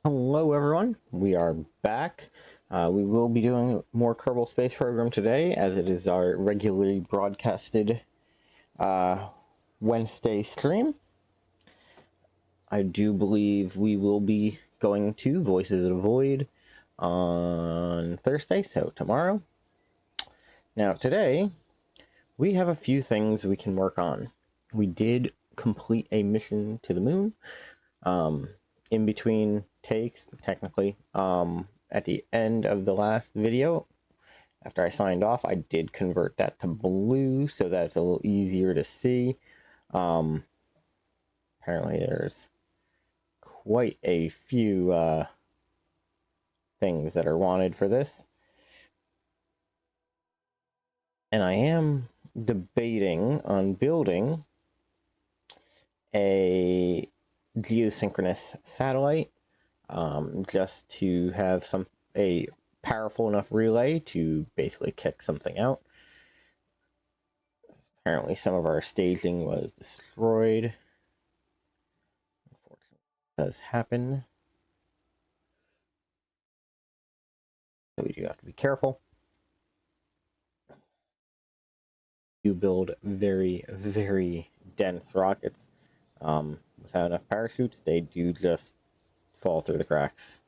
Hello everyone, we are back. We will be doing more Kerbal Space Program today, as it is our regularly broadcasted Wednesday stream. I do believe we will be going to Voices of the Void on Thursday, so tomorrow. Now today, we have a few things we can work on. We did complete a mission to the moon. In between takes, technically, at the end of the last video, after I signed off, I did convert that to blue so that it's a little easier to see. Apparently there's quite a few things that are wanted for this. And I am debating on building a geosynchronous satellite, just to have a powerful enough relay to basically kick something out. Apparently some of our staging was destroyed. Unfortunately, it does happen. So we do have to be careful. You build very, very dense rockets. Without enough parachutes, they do just fall through the cracks.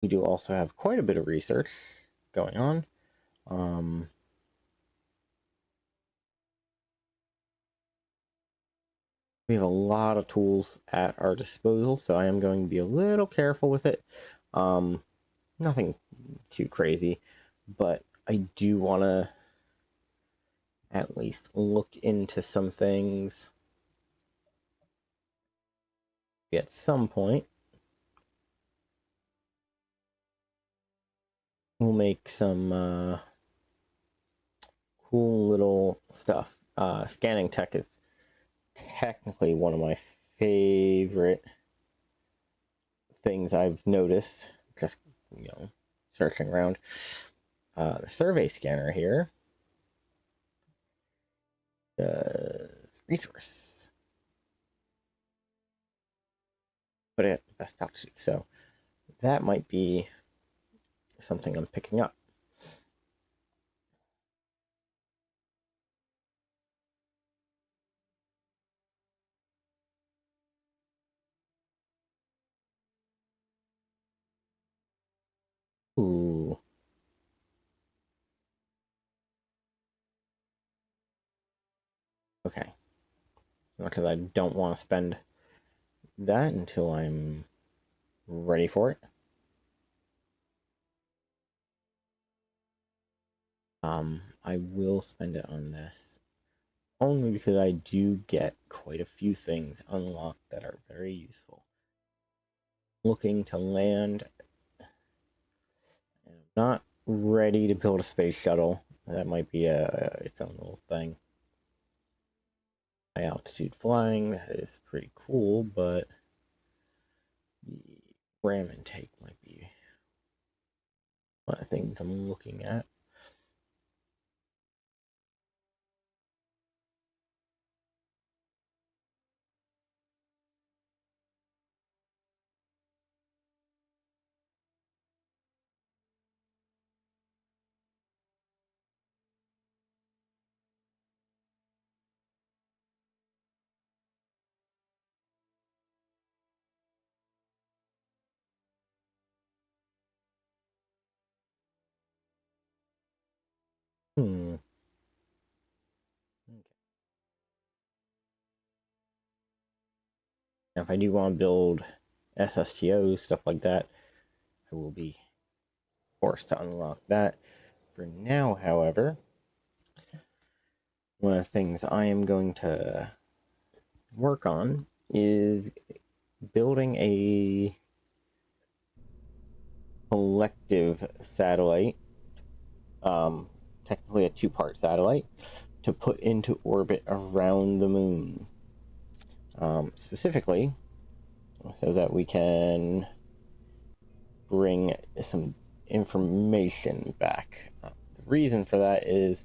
We do also have quite a bit of research going on. We have a lot of tools at our disposal, so I am going to be a little careful with it. Nothing too crazy, but I do want to at least look into some things at some point. We'll make some cool little stuff. Scanning tech is technically one of my favorite things I've noticed, just, searching around. The survey scanner here does resource, but at the best altitude, so that might be something I'm picking up. Ooh. Okay. As much as I don't want to spend that until I'm ready for it. I will spend it on this only because I do get quite a few things unlocked that are very useful. Looking to land, and I'm not ready to build a space shuttle. That might be its own little thing. High altitude flying, that is pretty cool, but the RAM intake might be one of the things I'm looking at. Okay. Now, if I do want to build SSTOs, stuff like that, I will be forced to unlock that. For now, however, one of the things I am going to work on is building a collective satellite, technically a two-part satellite, to put into orbit around the moon. Specifically, so that we can bring some information back. The reason for that is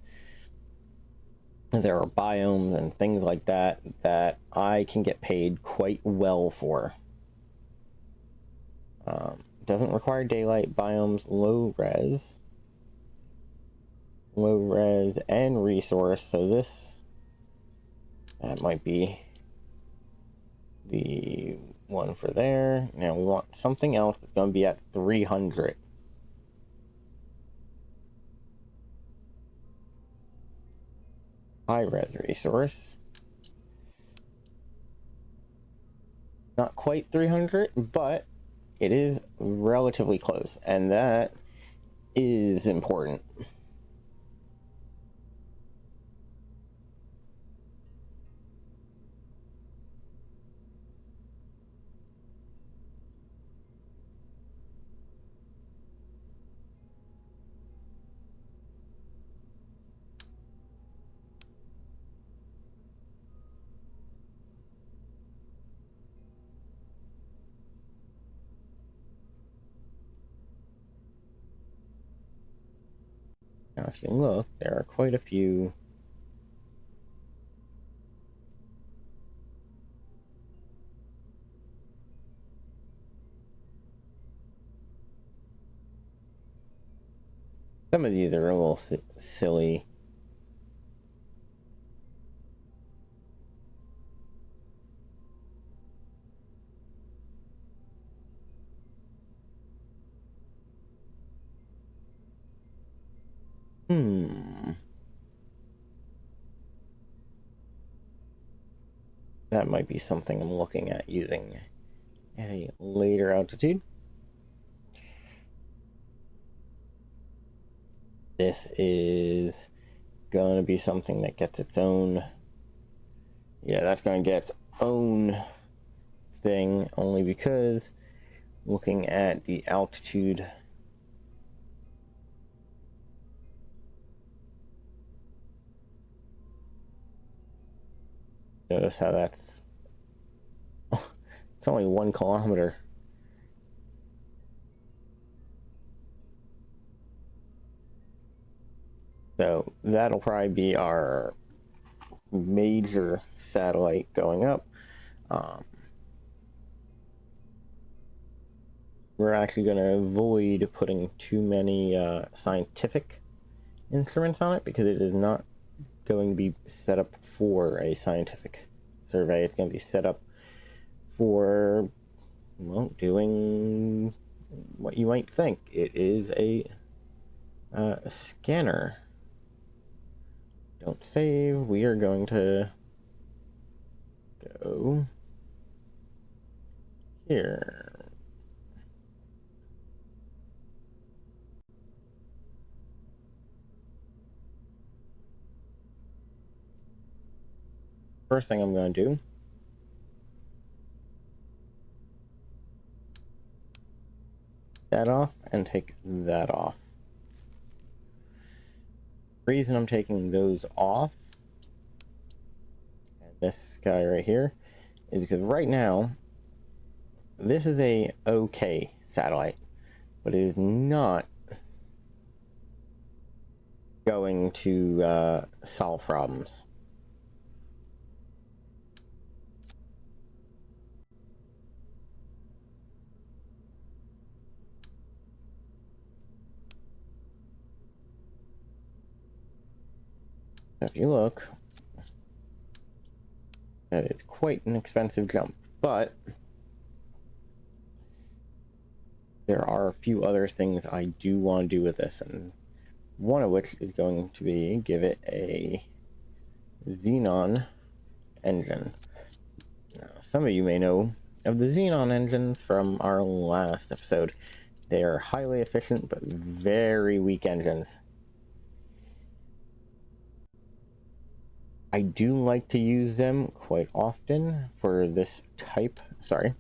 there are biomes and things like that that I can get paid quite well for. Doesn't require daylight, biomes, low res and resource, so that might be the one for there. Now we want something else that's going to be at 300. High res resource. Not quite 300, but it is relatively close, and that is important. Now, if you look, there are quite a few. Some of these are a little silly. That might be something I'm looking at using at a later altitude. This is going to be something that gets its own. Yeah, that's going to get its own thing, only because looking at the altitude. Notice how that's. It's only 1 kilometer. So that'll probably be our major satellite going up. We're actually going to avoid putting too many scientific instruments on it because it is not going to be set up for a scientific survey. It's going to be set up for, well, doing what you might think. It is a scanner. Don't save. We are going to go here. First thing I'm going to do that off and take that off. The reason I'm taking those off and this guy right here is because right now this is a okay satellite, but it is not going to solve problems. If you look, that is quite an expensive jump, but there are a few other things I do want to do with this, and one of which is going to be give it a xenon engine. Now, some of you may know of the xenon engines from our last episode. They are highly efficient but very weak engines. I do like to use them quite often for this type. Sorry.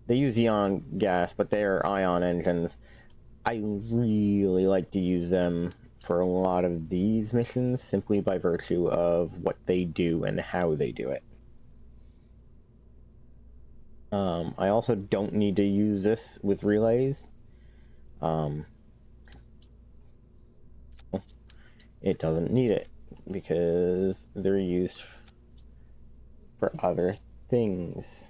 They use xenon gas, but they are ion engines. I really like to use them for a lot of these missions simply by virtue of what they do and how they do it. I also don't need to use this with relays. It doesn't need it. because they're used for other things.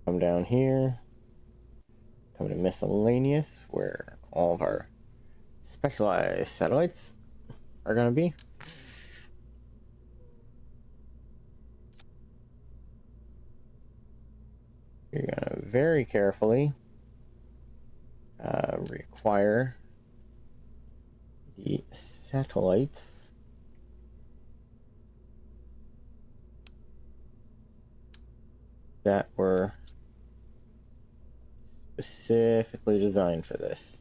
Come down here, come to miscellaneous, where all of our specialized satellites are going to be. You're going to very carefully require the satellites that were specifically designed for this.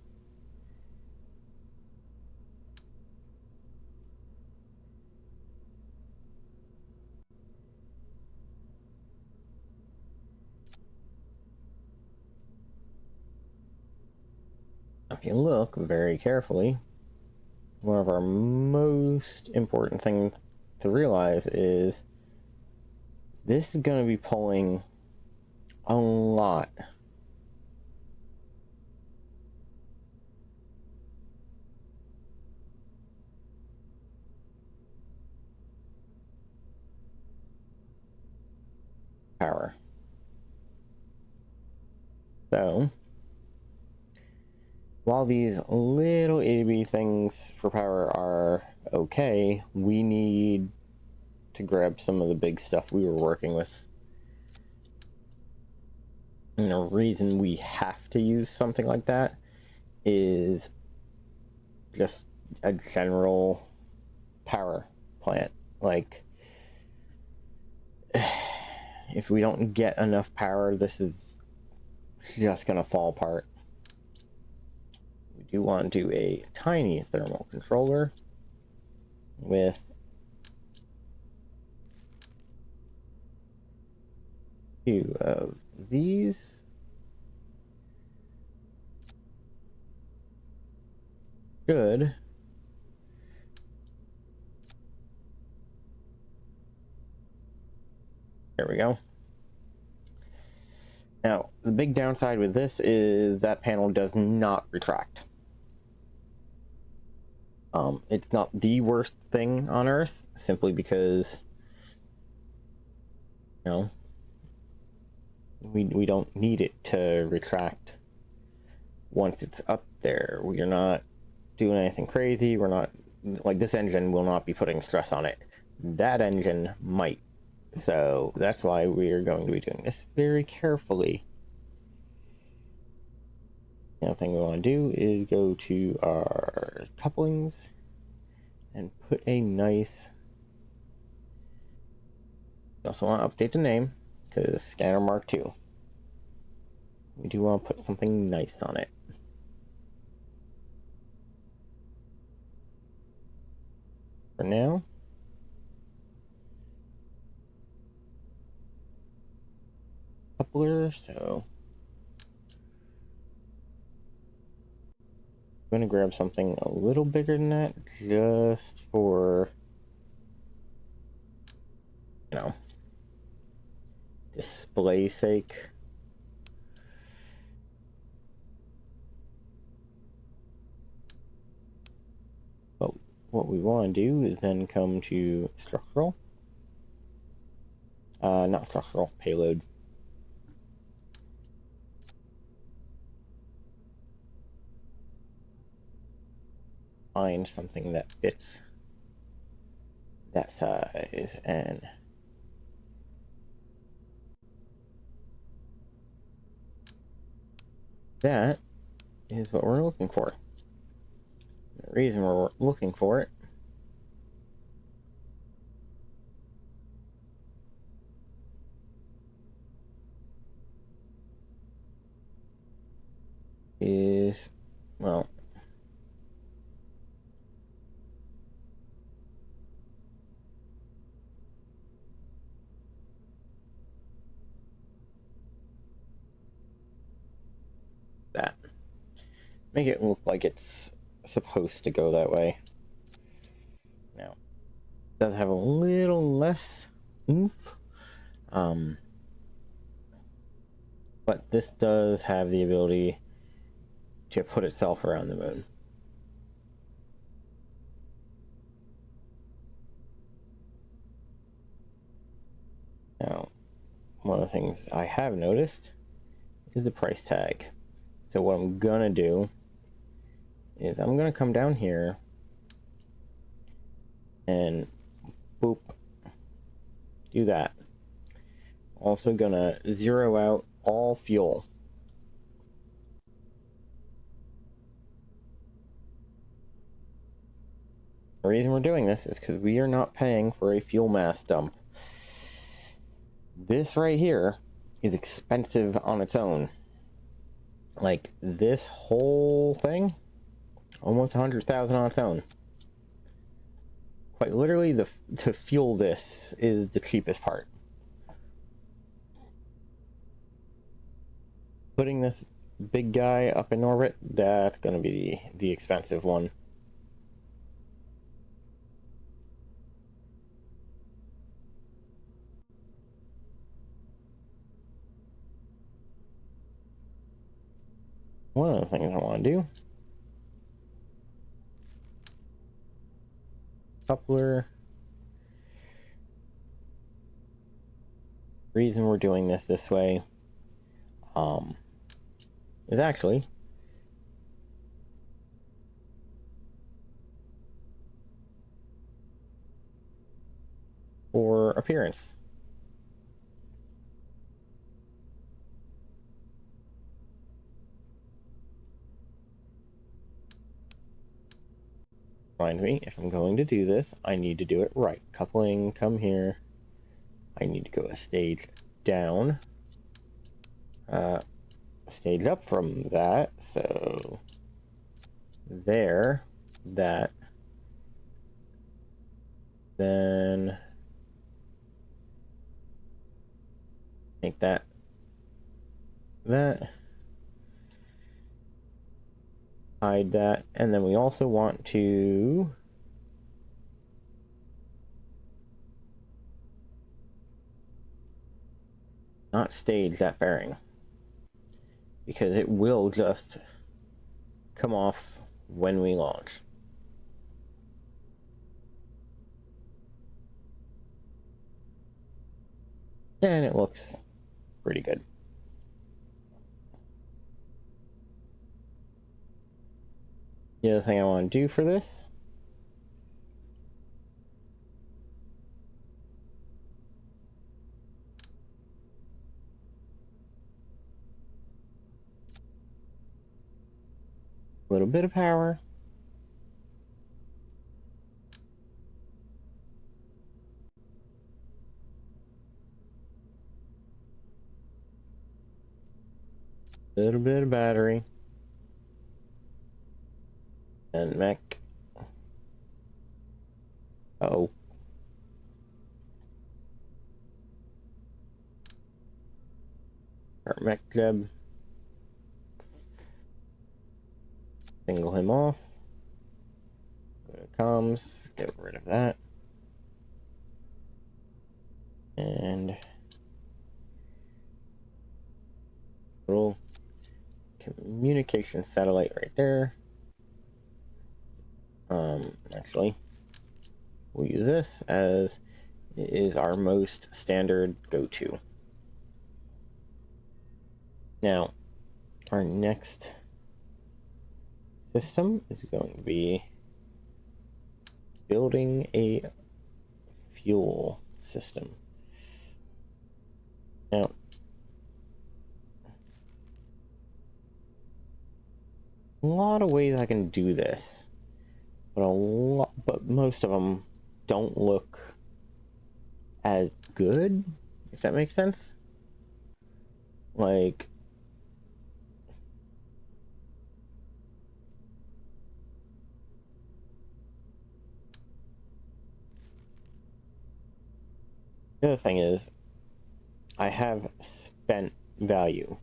If you look very carefully, one of our most important things to realize is this is going to be pulling a lot power. So, while these little itty-bitty things for power are okay, we need to grab some of the big stuff we were working with. And the reason we have to use something like that is just a general power plant. Like, if we don't get enough power, this is just gonna fall apart. We do want to do a tiny thermal controller with two of these. Good. There we go. Now, the big downside with this is that panel does not retract. It's not the worst thing on Earth, simply because, you know, we don't need it to retract once it's up there. We are not doing anything crazy. We're not, like, this engine will not be putting stress on it. That engine might. So that's why we are going to be doing this very carefully. The other thing we want to do is go to our couplings and put a nice... We also want to update the name, because Scanner Mark II. We do want to put something nice on it. For now, coupler, so I'm going to grab something a little bigger than that, just for, you know, display sake. But what we want to do is then come to structural. Not structural, payload. Find something that fits that size, and that is what we're looking for. The reason we're looking for it is, well, that. Make it look like it's supposed to go that way. Now, it does have a little less oomph, but this does have the ability to put itself around the moon. Now, one of the things I have noticed is the price tag. So what I'm gonna do is I'm gonna come down here and boop, do that. Also gonna zero out all fuel. The reason we're doing this is because we are not paying for a fuel mass dump. This right here is expensive on its own. Like, this whole thing, almost 100,000 on its own. Quite literally, to fuel this is the cheapest part. Putting this big guy up in orbit, that's going to be the expensive one. One of the things I want to do, coupler. Reason we're doing this way is actually for appearance. Remind me, if I'm going to do this, I need to do it right. Coupling, come here. I need to go a stage down. Stage up from that, so there, that, then make that, hide that, and then we also want to not stage that fairing, because it will just come off when we launch. And it looks pretty good. The other thing I want to do for this, a little bit of power. A little bit of battery. And mech. Uh-oh. Our mech jeb. Single him off. Go to comms. Get rid of that. And little communication satellite right there. Actually, we'll use this as it is our most standard go-to. Now, our next system is going to be building a fuel system. Now, a lot of ways I can do this, but most of them don't look as good, if that makes sense. Like, the other thing is, I have spent value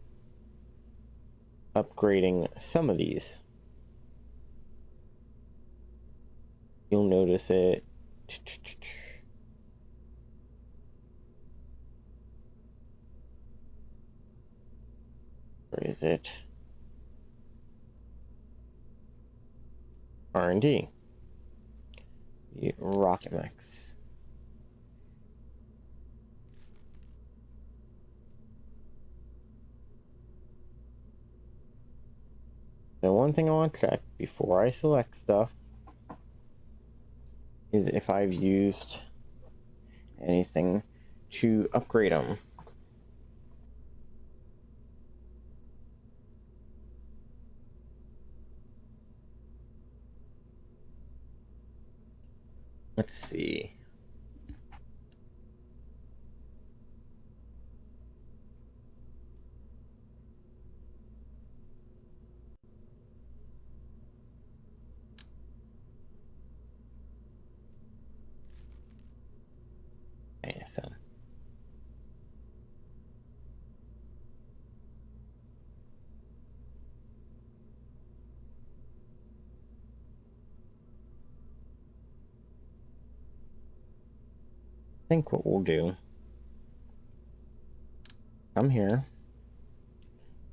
upgrading some of these. You'll notice it. Where is it? R&D. Rocket mechs. The one thing I want to check before I select stuff is if I've used anything to upgrade them. Let's see. Okay, so I think what we'll do, come here.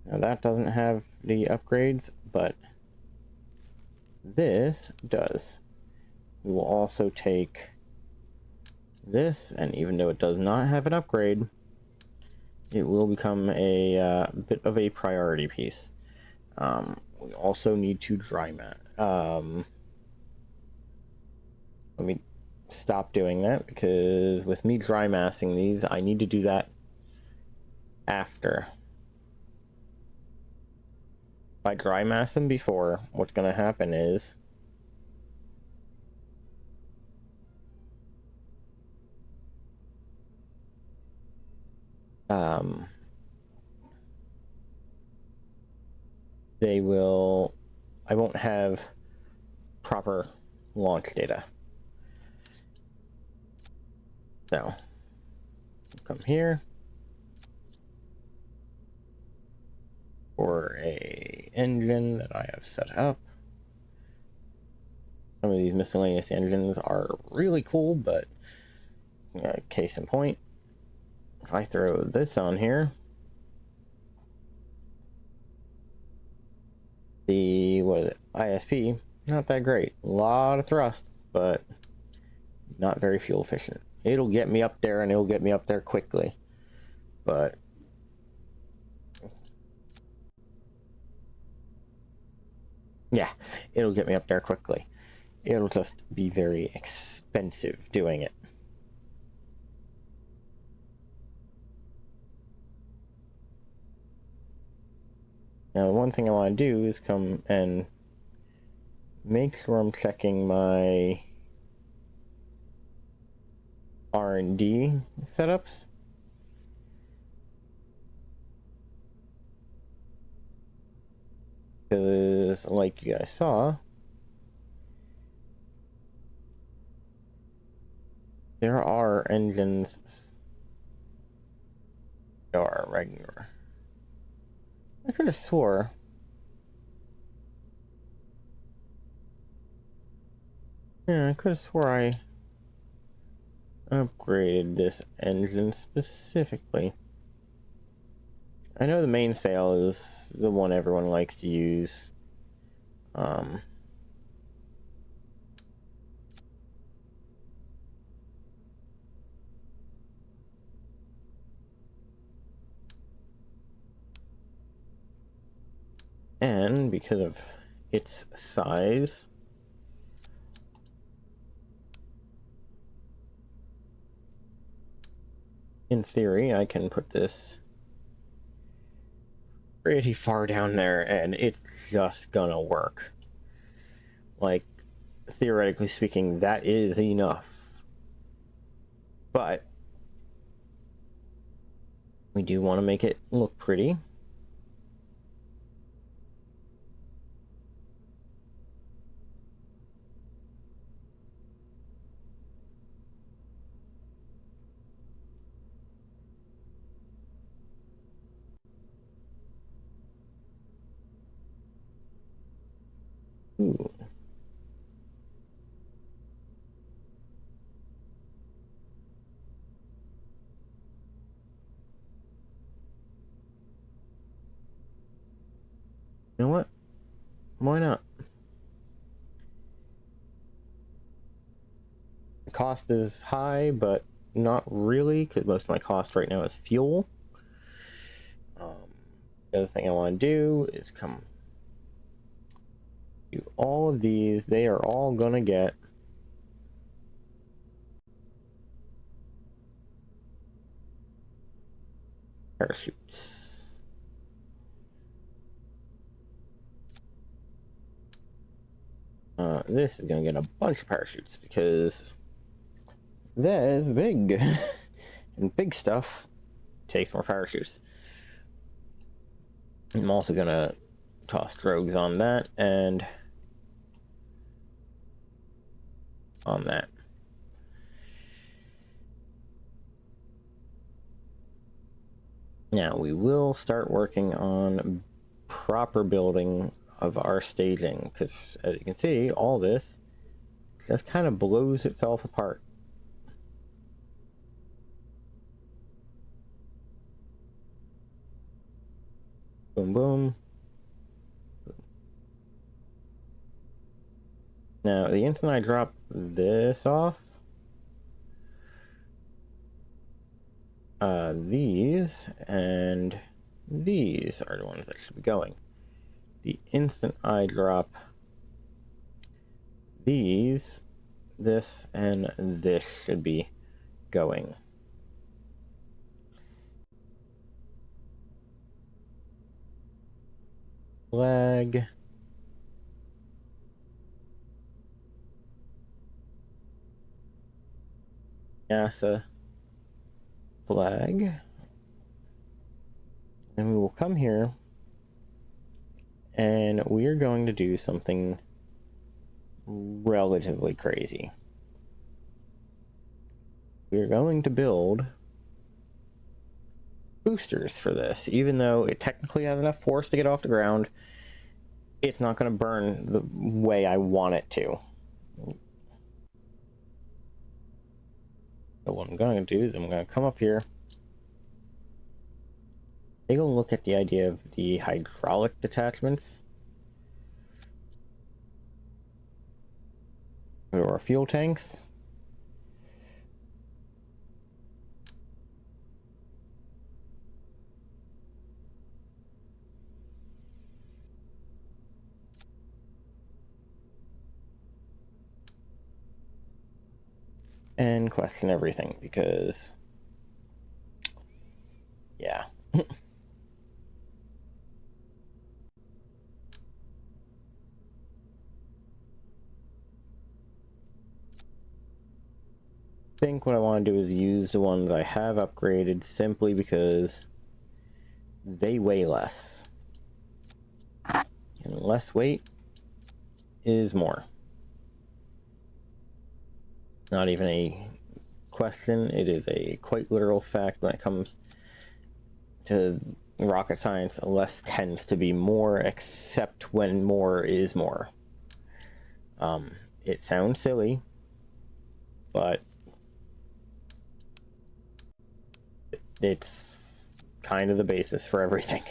Now that doesn't have the upgrades, but this does. We will also take this, and even though it does not have an upgrade, it will become a bit of a priority piece. We also need to dry mat. Let me stop doing that, because with me dry massing these, I need to do that after. If I dry mass them before, what's going to happen is they will, I won't have proper launch data. So come here for a engine that I have set up. Some of these miscellaneous engines are really cool, but case in point, if I throw this on here, the, what is it, ISP, not that great. A lot of thrust, but not very fuel efficient. It'll get me up there, and it'll get me up there quickly, but yeah, it'll get me up there quickly. It'll just be very expensive doing it. Now, the one thing I want to do is come and make sure I'm checking my R&D setups. Because, like you guys saw, there are engines that are regular. I could have swore I upgraded this engine specifically. I know the mainsail is the one everyone likes to use. And because of its size, in theory, I can put this pretty far down there and it's just gonna work. Like, theoretically speaking, that is enough. But we do want to make it look pretty. Ooh. You know what? Why not? The cost is high, but not really, because most of my cost right now is fuel. The other thing I want to do is come Do all of these. They are all gonna get parachutes. This is gonna get a bunch of parachutes because that is big. And big stuff takes more parachutes. I'm also gonna toss drogues on that and on that. Now we will start working on proper building of our staging, because as you can see, all this just kind of blows itself apart. Boom, boom. Now, the instant I drop this off, these and these are the ones that should be going. The instant I drop these, this and this should be going. Flag. NASA flag. And we will come here and we are going to do something relatively crazy. We're going to build boosters for this. Even though it technically has enough force to get off the ground, it's not going to burn the way I want it to. So what I'm going to do is I'm going to come up here, take a look at the idea of the hydraulic detachments. Go to our fuel tanks. And question everything, because yeah. I think what I want to do is use the ones I have upgraded simply because they weigh less. And less weight is more. Not even a question, it is a quite literal fact when it comes to rocket science. Less tends to be more, except when more is more. It sounds silly, but it's kind of the basis for everything.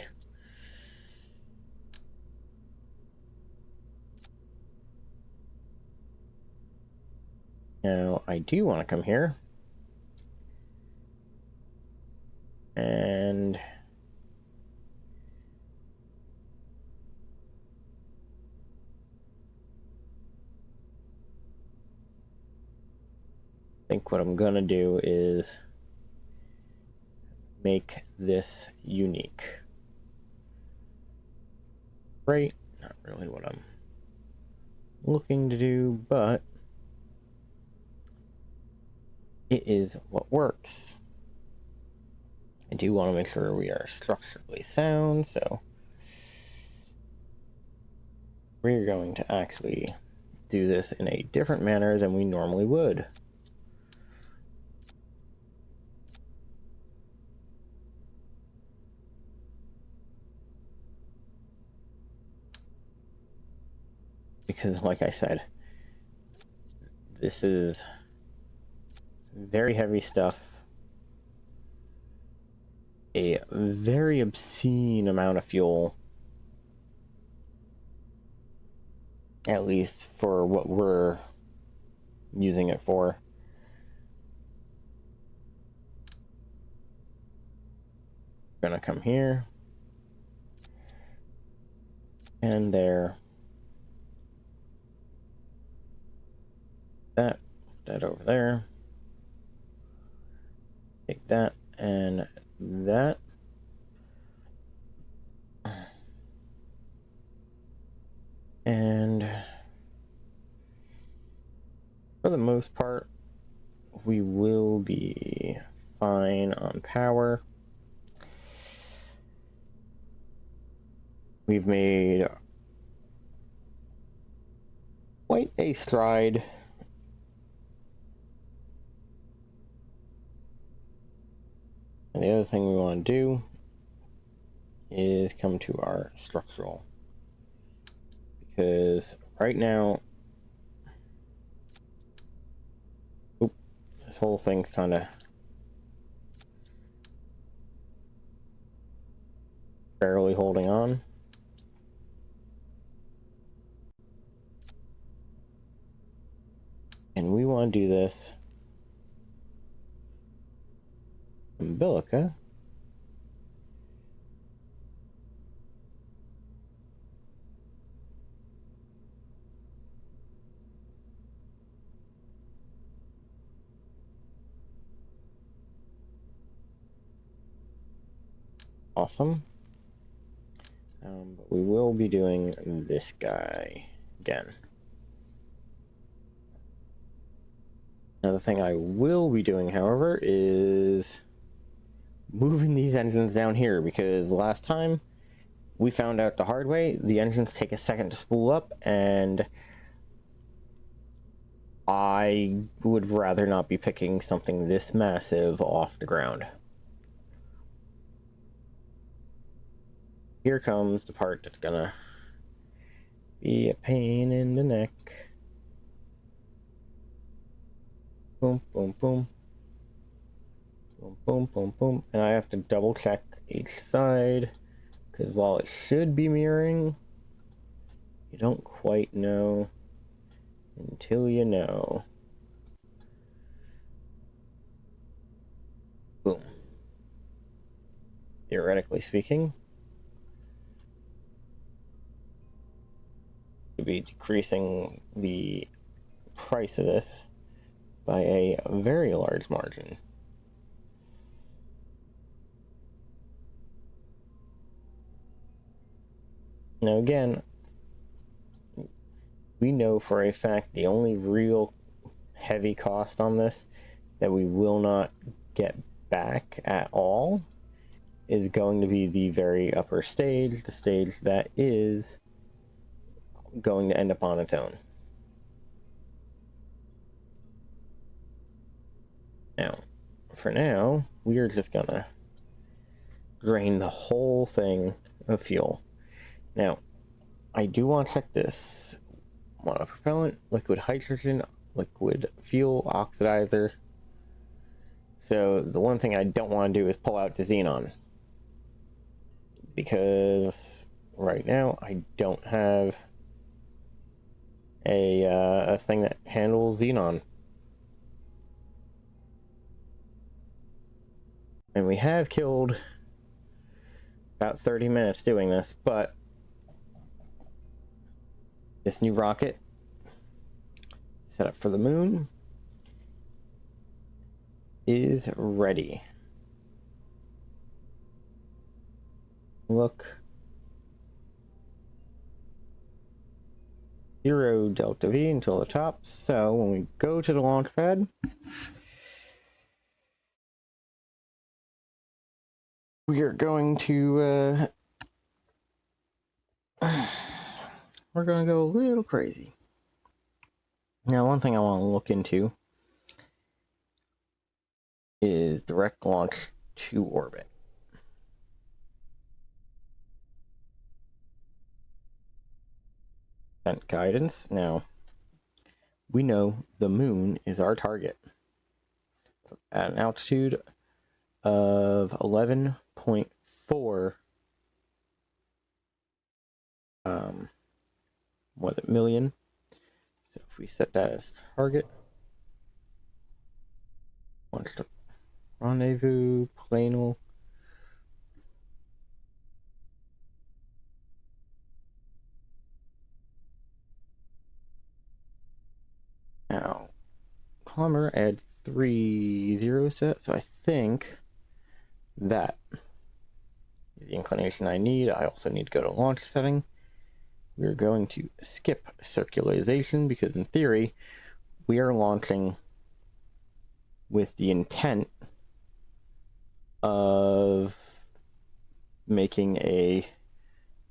Now, I do want to come here and I think what I'm gonna do is make this unique. Right, not really what I'm looking to do, but it is what works. I do want to make sure we are structurally sound, so we're going to actually do this in a different manner than we normally would. Because, like I said, this is very heavy stuff. A very obscene amount of fuel. At least for what we're using it for. Gonna come here. And there. that, put that over there. Take that and that. And for the most part, we will be fine on power. We've made quite a stride. And the other thing we want to do is come to our structural. Because right now, this whole thing's kind of barely holding on. And we want to do this umbilica. Awesome. But we will be doing this guy again. Now the thing I will be doing, however, is moving these engines down here, because last time we found out the hard way, the engines take a second to spool up, and I would rather not be picking something this massive off the ground. Here comes the part that's gonna be a pain in the neck. Boom, boom, boom. Boom, boom, boom, boom. And I have to double check each side, because while it should be mirroring, you don't quite know until you know. Boom. Theoretically speaking, to be decreasing the price of this by a very large margin. Now again, we know for a fact the only real heavy cost on this that we will not get back at all is going to be the very upper stage, the stage that is going to end up on its own. Now, for now, we are just gonna drain the whole thing of fuel. Now, I do want to check this. Monopropellant, liquid hydrogen, liquid fuel, oxidizer. So the one thing I don't want to do is pull out the xenon, because right now I don't have a thing that handles xenon. And we have killed about 30 minutes doing this, but this new rocket set up for the moon is ready. Look. 0 delta V until the top. So when we go to the launch pad, we are going to we're going to go a little crazy. Now, one thing I want to look into is direct launch to orbit. Sent guidance. Now, we know the moon is our target. So at an altitude of 11.4 million. So if we set that as target, launch to rendezvous, planal. Now, kilometer, add 3 zeros to that. So I think that is the inclination I need. I also need to go to launch setting. We're going to skip circularization because in theory, we are launching with the intent of making a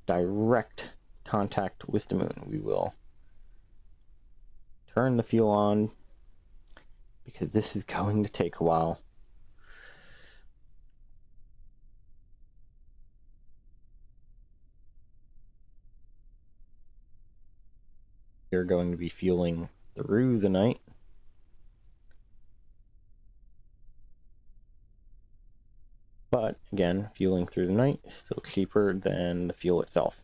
direct contact with the moon. We will turn the fuel on because this is going to take a while. We're going to be fueling through the night. But again, fueling through the night is still cheaper than the fuel itself.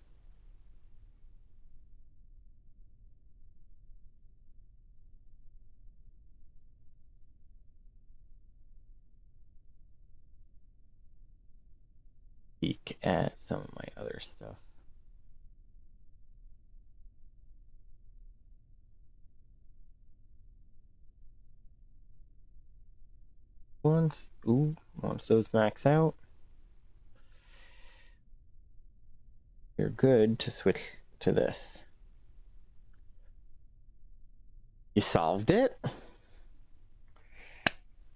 Peek at some of my other stuff. Once those max out, you're good to switch to this. You solved it?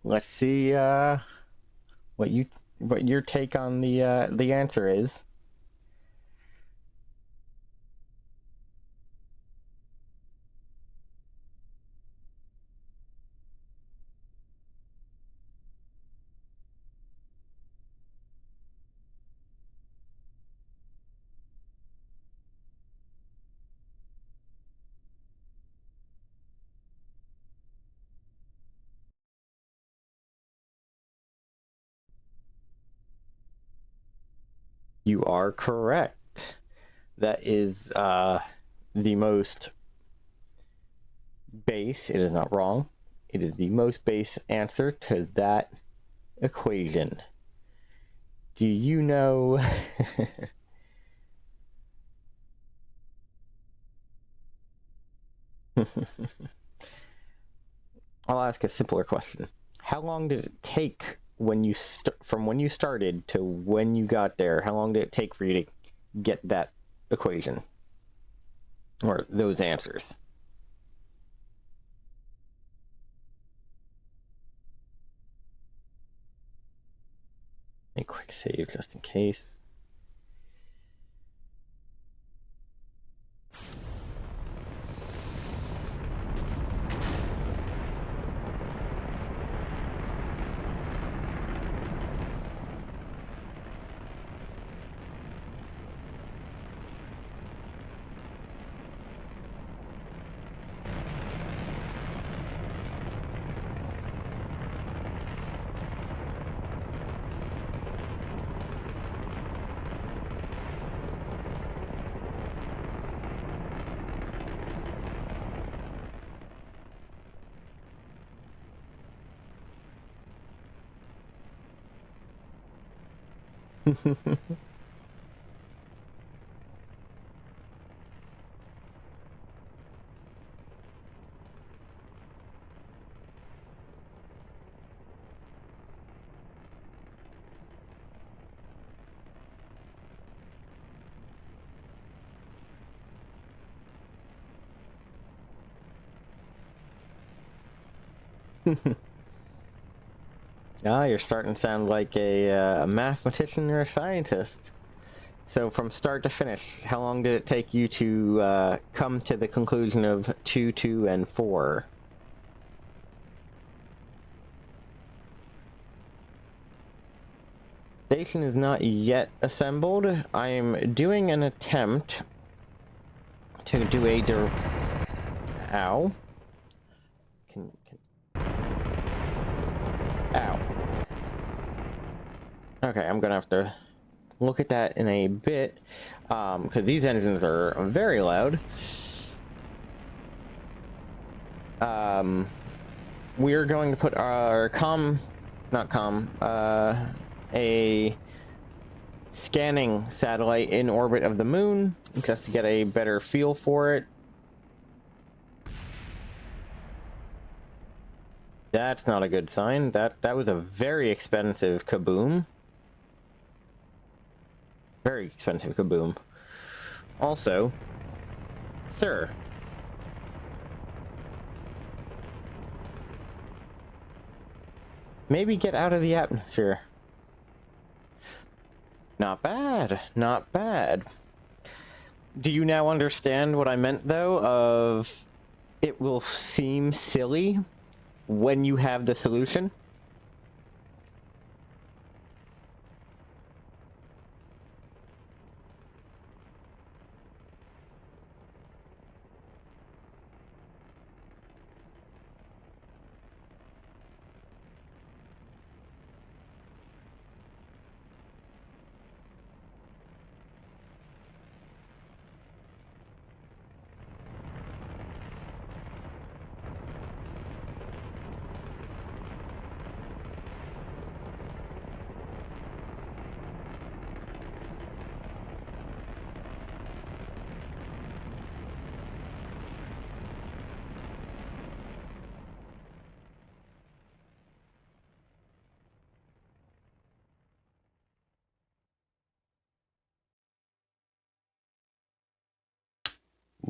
Let's see what your take on the answer is. You are correct. That is the most base. It is not wrong. It is the most base answer to that equation. Do you know? I'll ask a simpler question. How long did it take when you from when you started to when you got there? How long did it take for you to get that equation or those answers? A quick save just in case. Ah, you're starting to sound like a mathematician or a scientist. So from start to finish, how long did it take you to come to the conclusion of 2, 2, and 4? Station is not yet assembled. I am doing an attempt to do a Ow. Ow. Okay, I'm gonna have to look at that in a bit, because these engines are very loud. We're going to put our a scanning satellite in orbit of the moon just to get a better feel for it. That's not a good sign. That was a very expensive kaboom. Very expensive kaboom. Also, sir, maybe get out of the atmosphere. Not bad. Not bad. Do you now understand what I meant, though, of it will seem silly when you have the solution?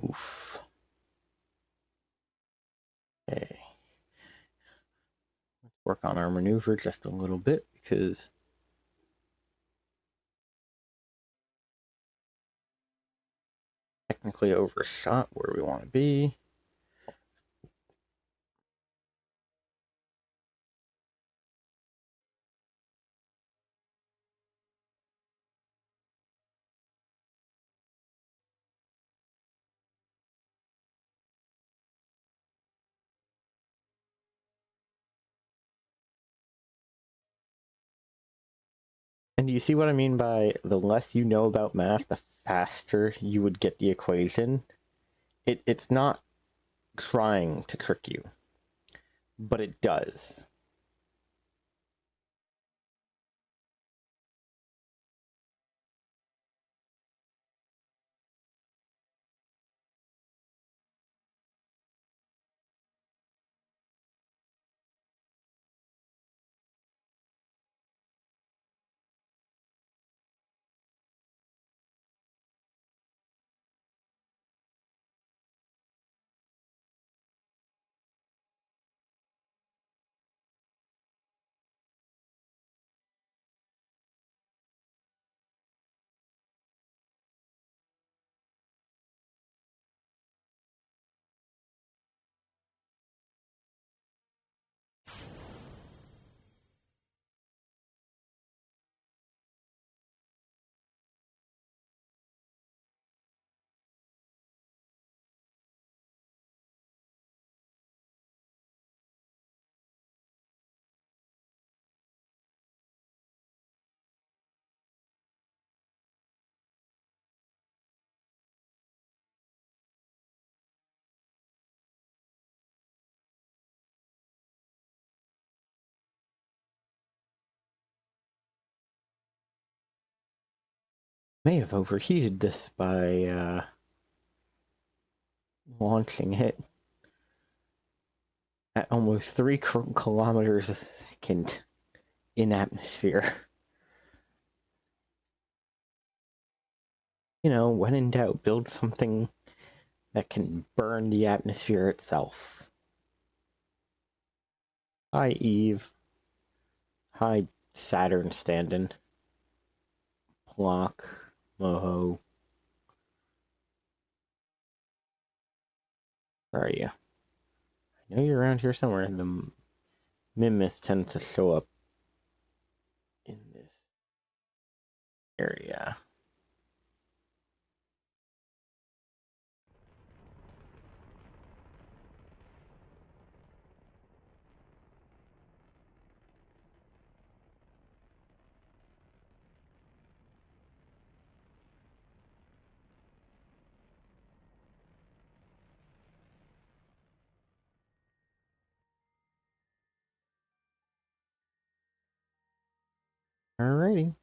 Oof. Okay. Let's work on our maneuver just a little bit, because technically overshot where we want to be. And do you see what I mean by the less you know about math, the faster you would get the equation? It's not trying to trick you, but it does. May have overheated this by launching it at almost 3 kilometers a second in atmosphere. You know, when in doubt, build something that can burn the atmosphere itself. Hi, Eve. Hi, Saturn standing. Plock. Moho. Where are you? I know you're around here somewhere. The Mimith tends to show up in this area. Alrighty.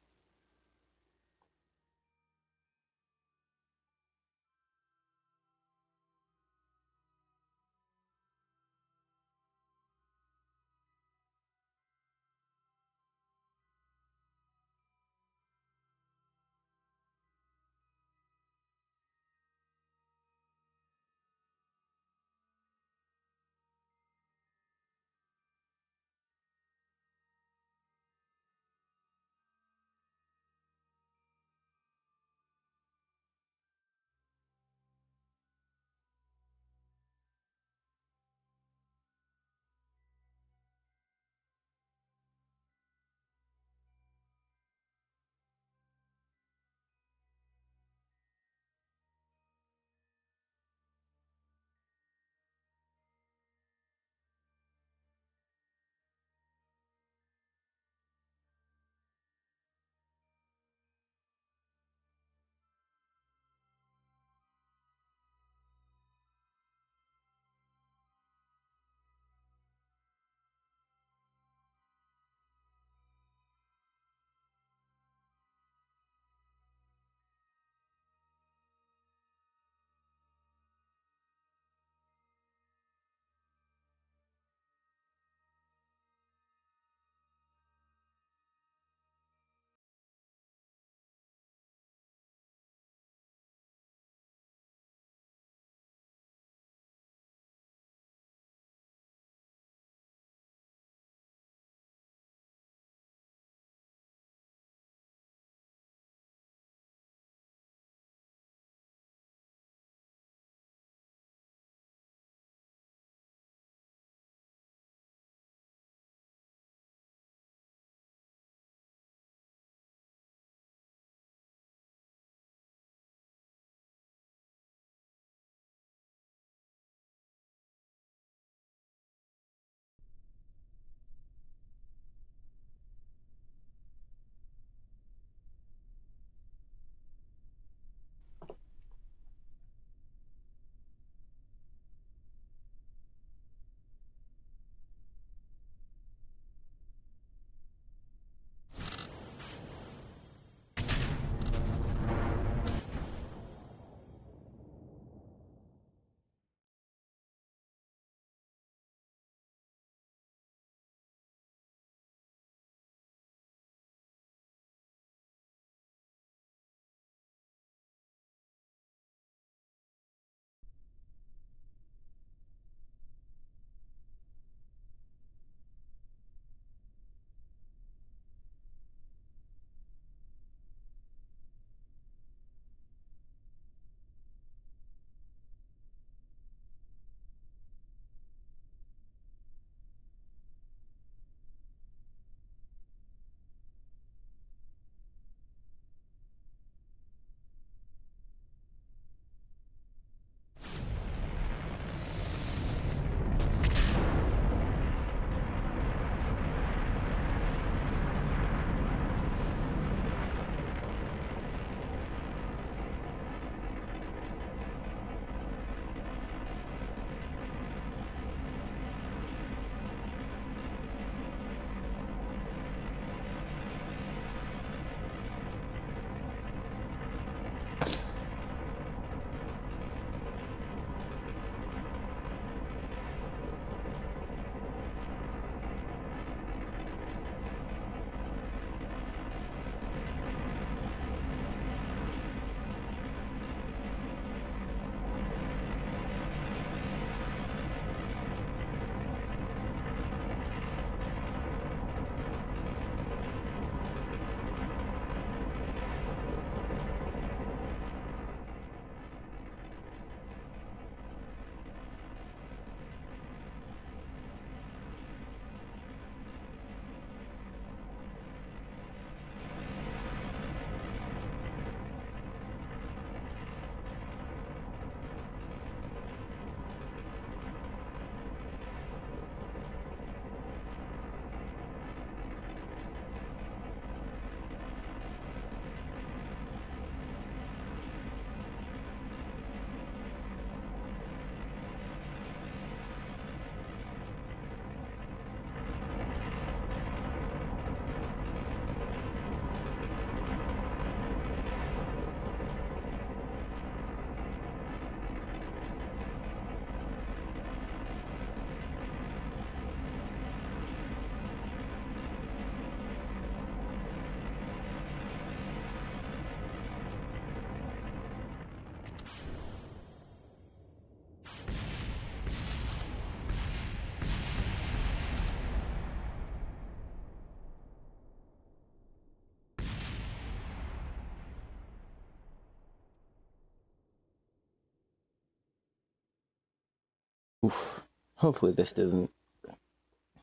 Oof. Hopefully this doesn't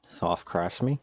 soft crash me.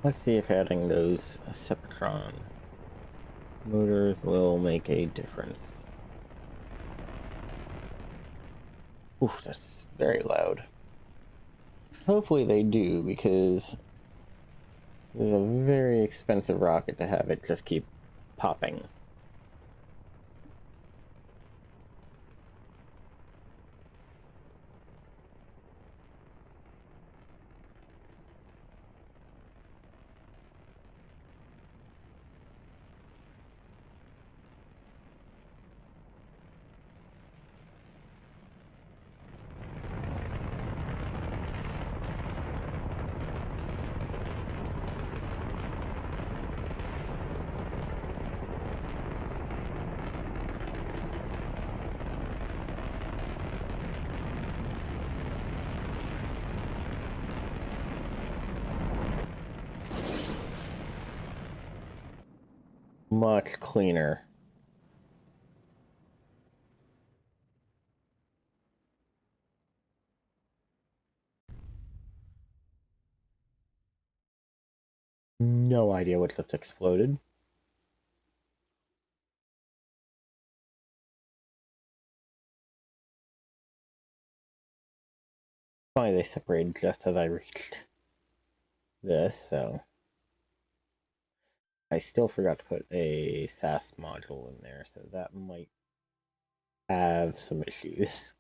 Let's see if adding those Sepatron motors will make a difference. Oof, that's very loud. Hopefully they do, because it's a very expensive rocket to have it just keep popping. Much cleaner. No idea what just exploded. Funny they separated just as I reached this, so I still forgot to put a SAS module in there, so that might have some issues.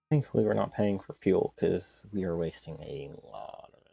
Thankfully, we're not paying for fuel because we are wasting a lot of it.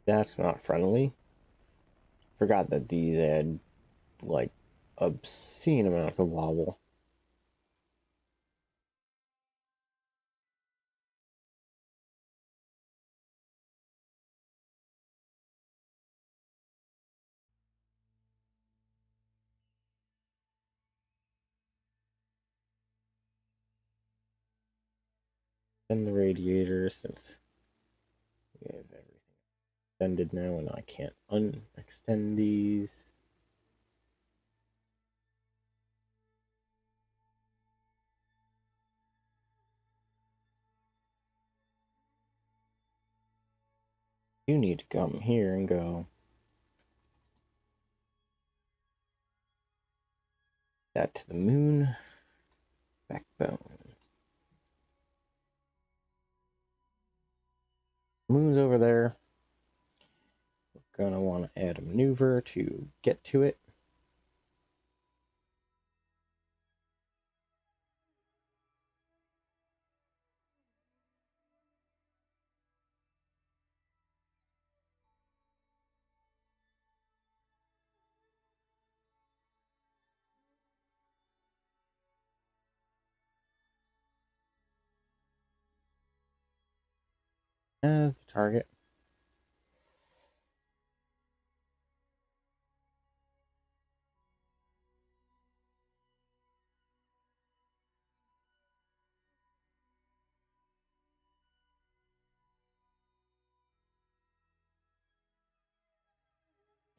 That's not friendly. Forgot that these had like obscene amounts of wobble. And the radiators, since we have everything extended now and I can't unextend these. You need to come here and go. That to the moon. Backbone. Moon's over there. We're gonna want to add a maneuver to get to it. As the target.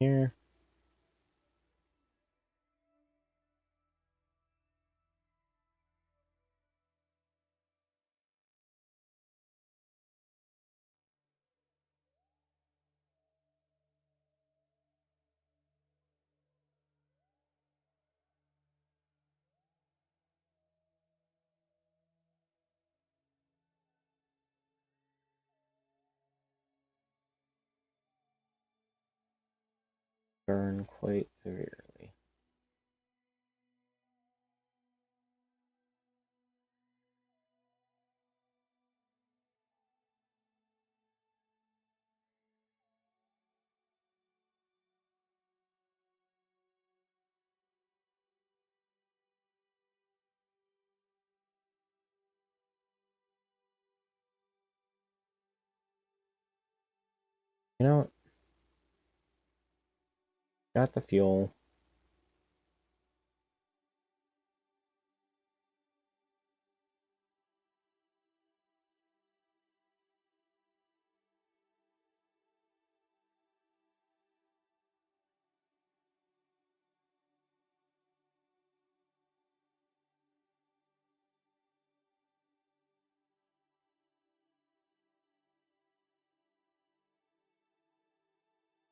Here. Burn quite severely. You know what? Got the fuel.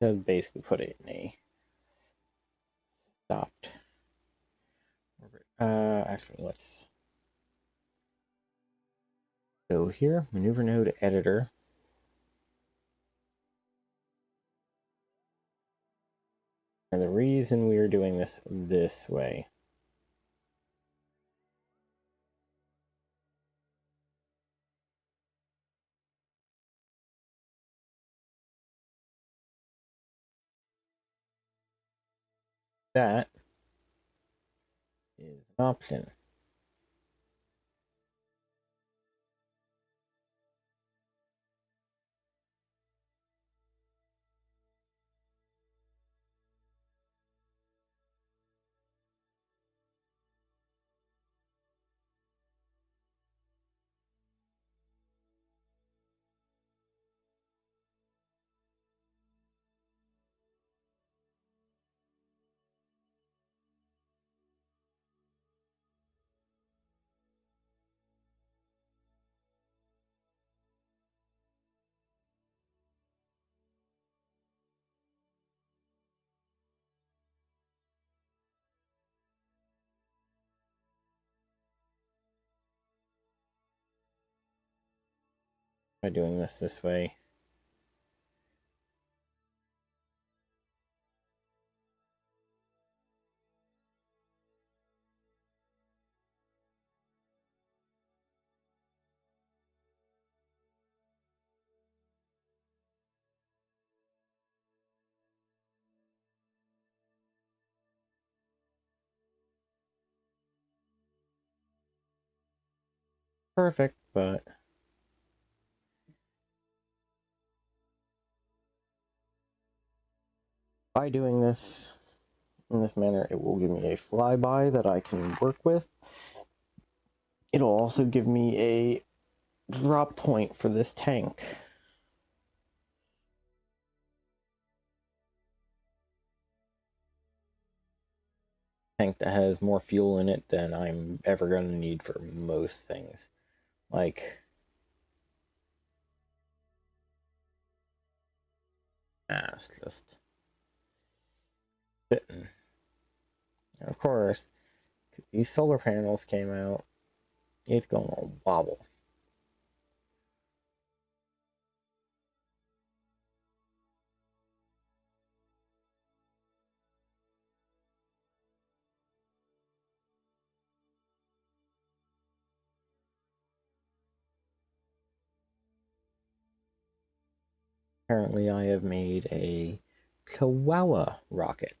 Just basically put it in a stopped. Actually, let's go here, maneuver node editor. And the reason we are doing this way that is an option. By doing this way. Perfect, but by doing this in this manner, it will give me a flyby that I can work with. It'll also give me a drop point for this tank. Tank that has more fuel in it than I'm ever going to need for most things. Like, it's just sitting. And of course, these solar panels came out. It's going to wobble. Apparently, I have made a Chihuahua rocket.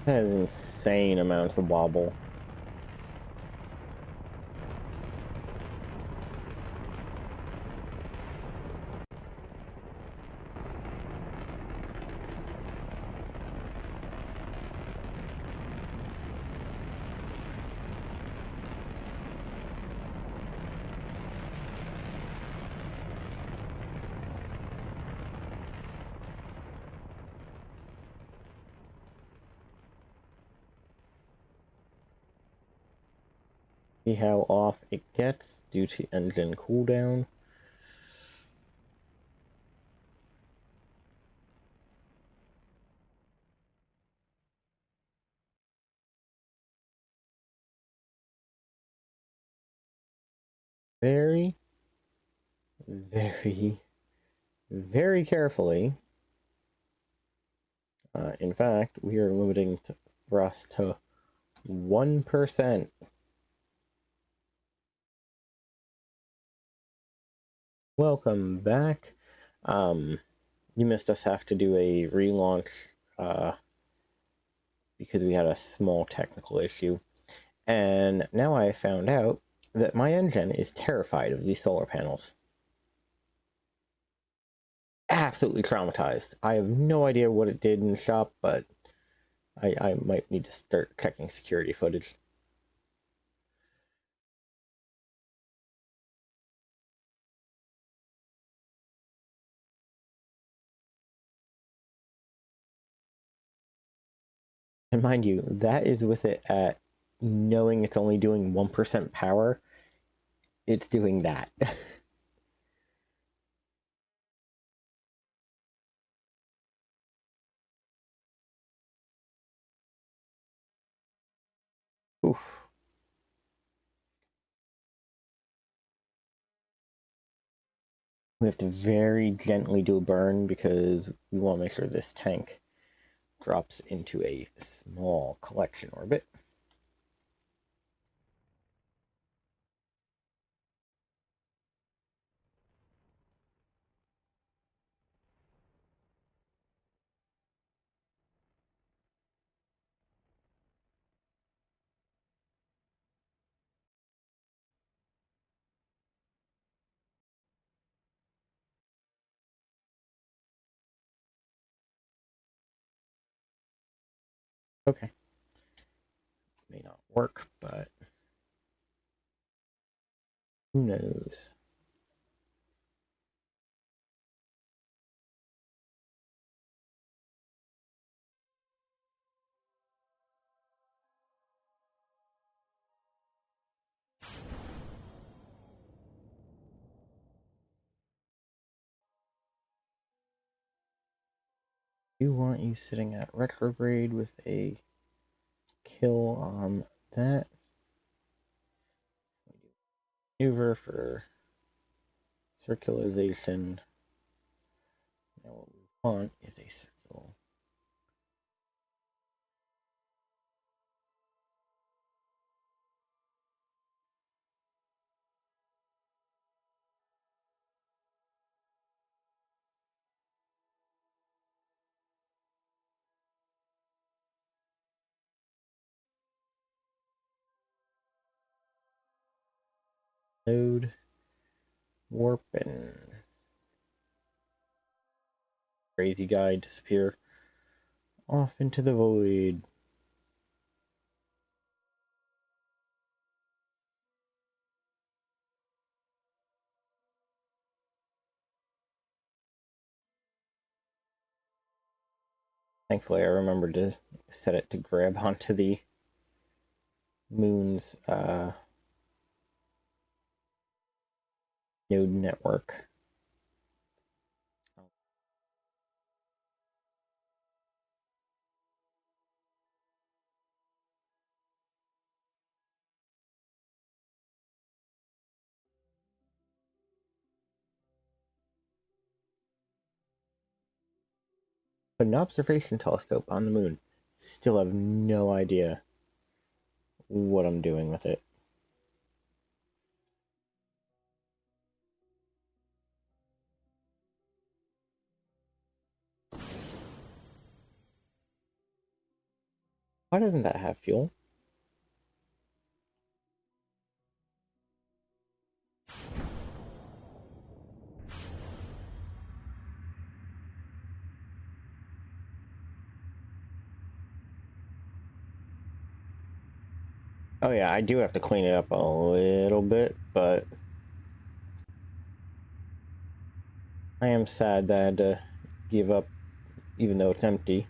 That has insane amounts of wobble. See how off it gets due to engine cooldown. Very, very, very carefully. In fact, we are limiting thrust to 1%. Welcome back. You missed us have to do a relaunch because we had a small technical issue. And now I found out that my engine is terrified of these solar panels. Absolutely traumatized. I have no idea what it did in the shop, but I might need to start checking security footage. And mind you, that is with it at knowing it's only doing 1% power. It's doing that. Oof. We have to very gently do a burn because we want to make sure this tank drops into a small collection orbit. Okay. May not work, but who knows? Do want you sitting at retrograde with a kill on that. Maneuver for circularization. Now what we want is a circle. Load, warp, and crazy guy disappear off into the void. Thankfully, I remembered to set it to grab onto the moon's node network. But an observation telescope on the moon. Still have no idea what I'm doing with it. Why doesn't that have fuel? Oh yeah, I do have to clean it up a little bit, but I am sad that I had to give up, even though it's empty.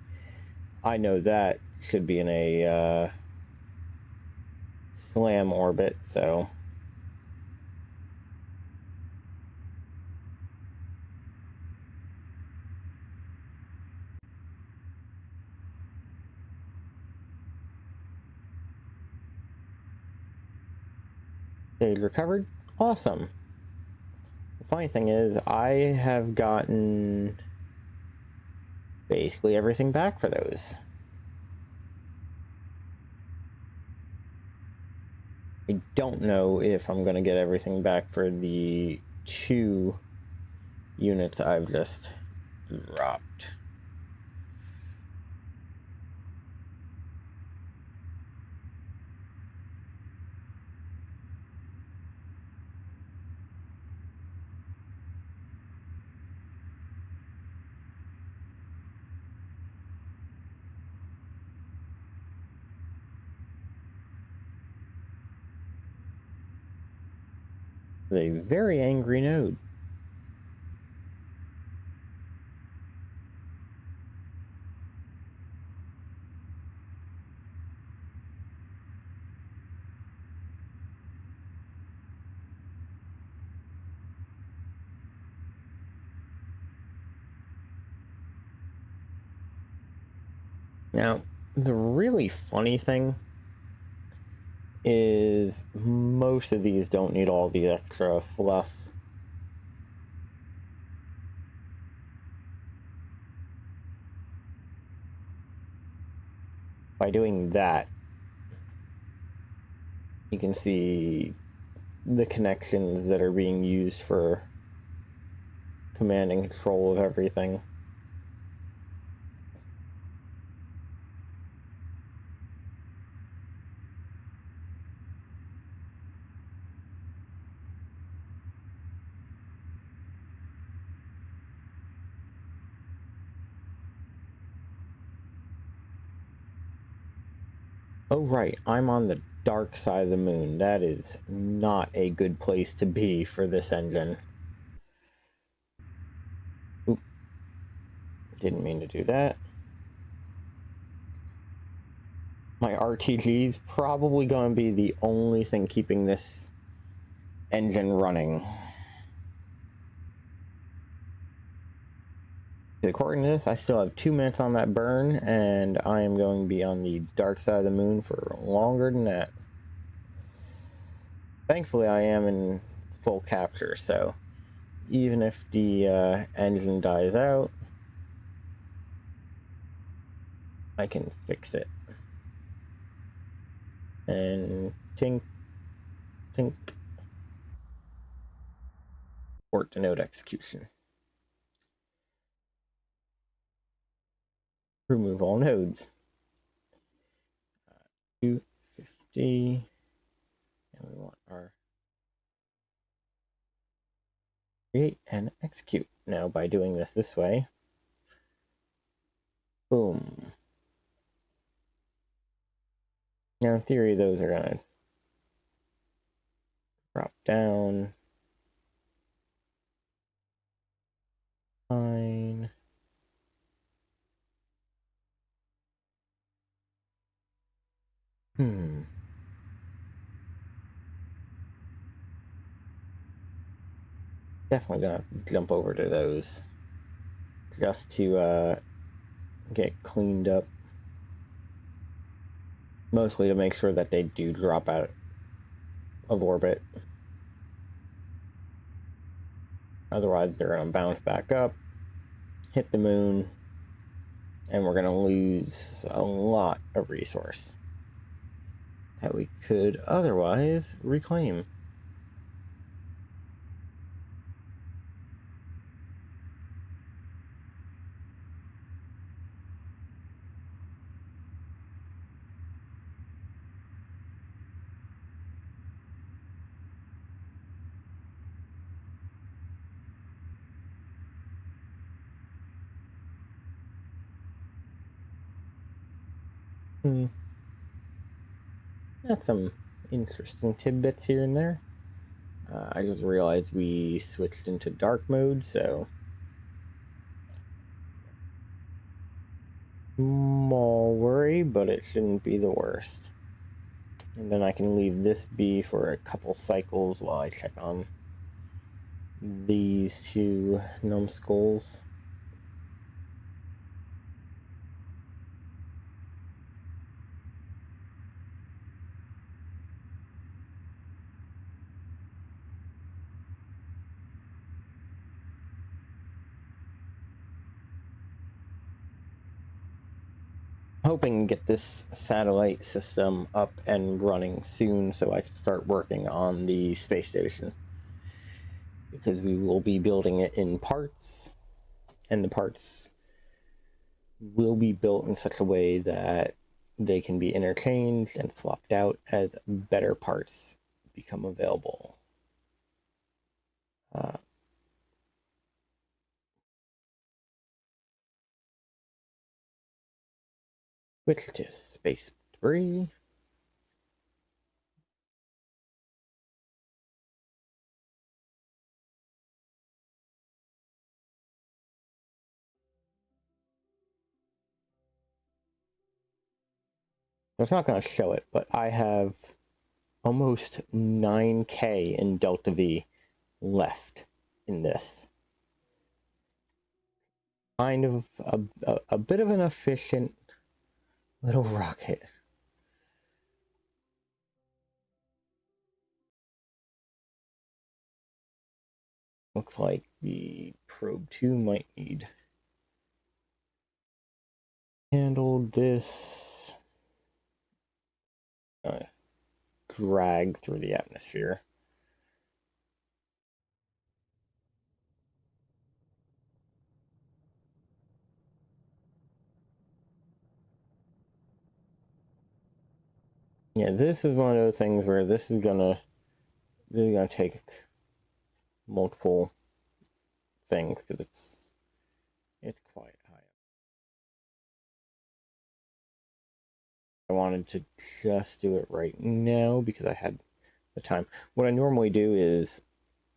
I know that should be in a slam orbit, so stage recovered. Awesome. The funny thing is, I have gotten basically everything back for those. I don't know if I'm going to get everything back for the 2 units I've just dropped. A very angry node. Now, the really funny thing is most of these don't need all the extra fluff. By doing that, you can see the connections that are being used for command and control of everything. Oh right, I'm on the dark side of the moon. That is not a good place to be for this engine. Oop. Didn't mean to do that. My RTG is probably going to be the only thing keeping this engine running. According to this, I still have 2 minutes on that burn, and I am going to be on the dark side of the moon for longer than that. Thankfully, I am in full capture, so even if the engine dies out, I can fix it. And tink, tink. Port to node execution. Remove all nodes. 250. And we want our create and execute. Now, by doing this way, boom. Now, in theory, those are going to drop down. Fine. Definitely gonna jump over to those just to get cleaned up. Mostly to make sure that they do drop out of orbit. Otherwise, they're gonna bounce back up, hit the moon, and we're gonna lose a lot of resource that we could otherwise reclaim. Got some interesting tidbits here and there. I just realized we switched into dark mode, so small worry, but it shouldn't be the worst. And then I can leave this be for a couple cycles while I check on these 2 numbskulls. Hoping to get this satellite system up and running soon so I can start working on the space station. Because we will be building it in parts, and the parts will be built in such a way that they can be interchanged and swapped out as better parts become available. Switch to space debris. It's not going to show it, but I have almost 9K in Delta V left in this. Kind of a bit of an efficient little rocket. Looks like the probe 2 might need handled this. Drag through the atmosphere. Yeah, this is one of those things where this is gonna take multiple things because it's quite high. I wanted to just do it right now because I had the time. What I normally do is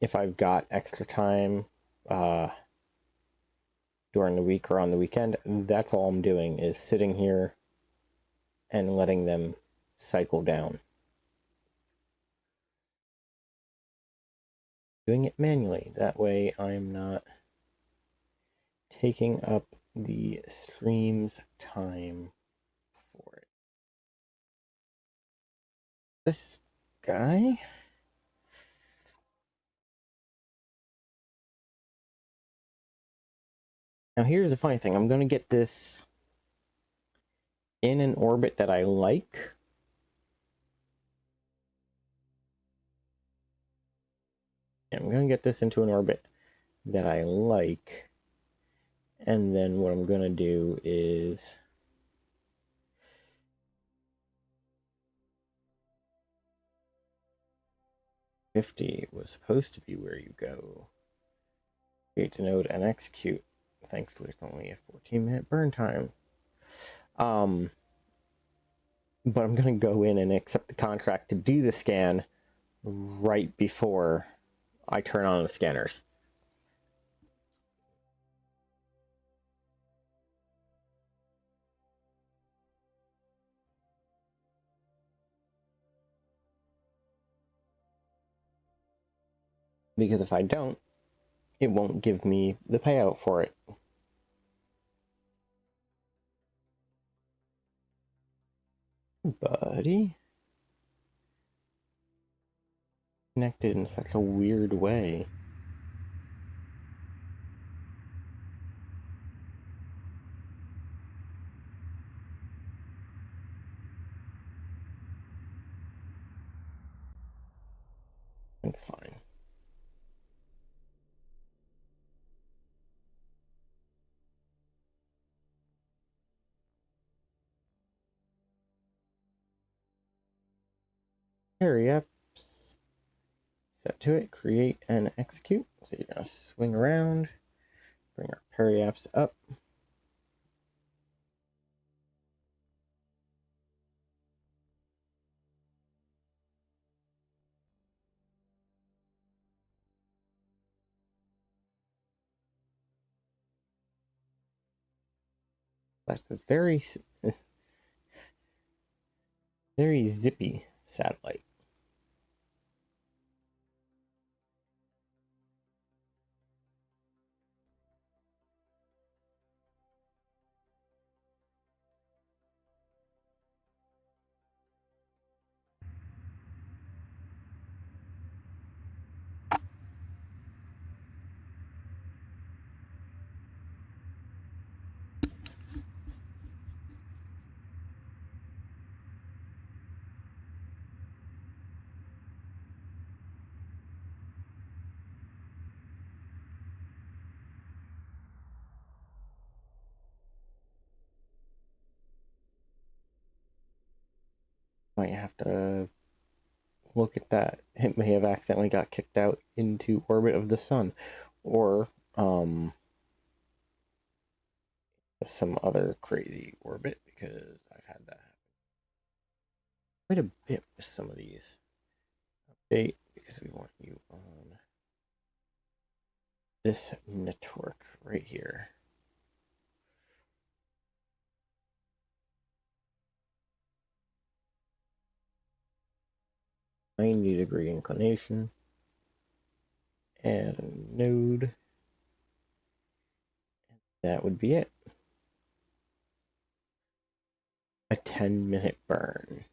if I've got extra time during the week or on the weekend, that's all I'm doing is sitting here and letting them cycle down. Doing it manually. That way I'm not taking up the stream's time for it. This guy. Now here's the funny thing. I'm going to get this in an orbit that I like. I'm going to get this into an orbit that I like. And then what I'm going to do is $50 was supposed to be where you go. Create the node and execute. Thankfully, it's only a 14-minute burn time. But I'm going to go in and accept the contract to do the scan right before I turn on the scanners. Because if I don't, it won't give me the payout for it. Buddy. Connected in such a weird way. It's fine. Hurry up. Set to it, create and execute. So you're going to swing around, bring our periapps up. That's a very zippy satellite. Might have to look at that. It may have accidentally got kicked out into orbit of the sun, or some other crazy orbit, because I've had that happen quite a bit with some of these. Update, because we want you on this network right here. 90-degree inclination. Add a node. That would be it. A 10-minute burn.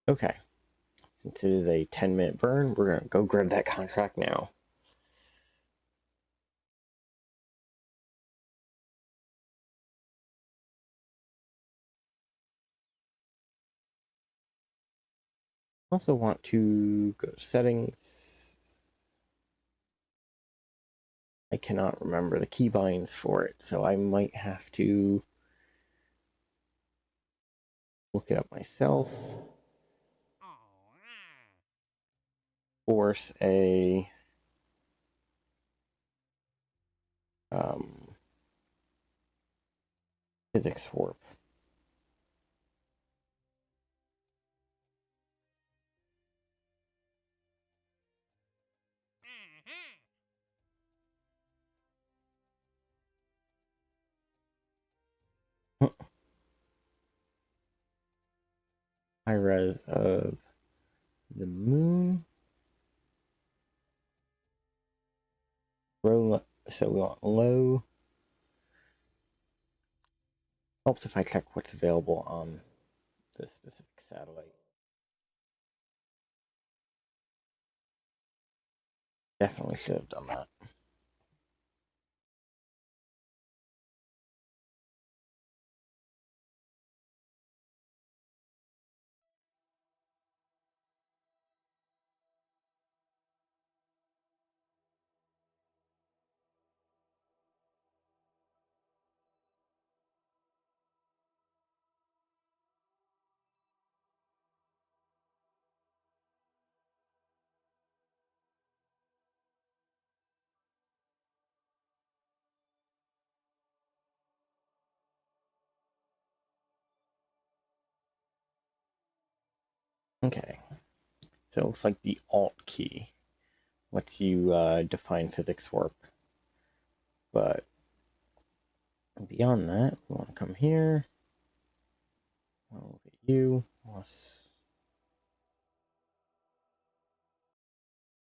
Okay. Since it is a 10-minute burn, we're going to go grab that contract now. Also want to go to settings. I cannot remember the keybinds for it, so I might have to look it up myself. Force a physics warp. High res of the moon. Low, so we want low. Helps if I check what's available on the specific satellite. Definitely should have done that. Okay, so it looks like the Alt key lets you define physics warp. But beyond that, we want to come here. I'll look at you. I'll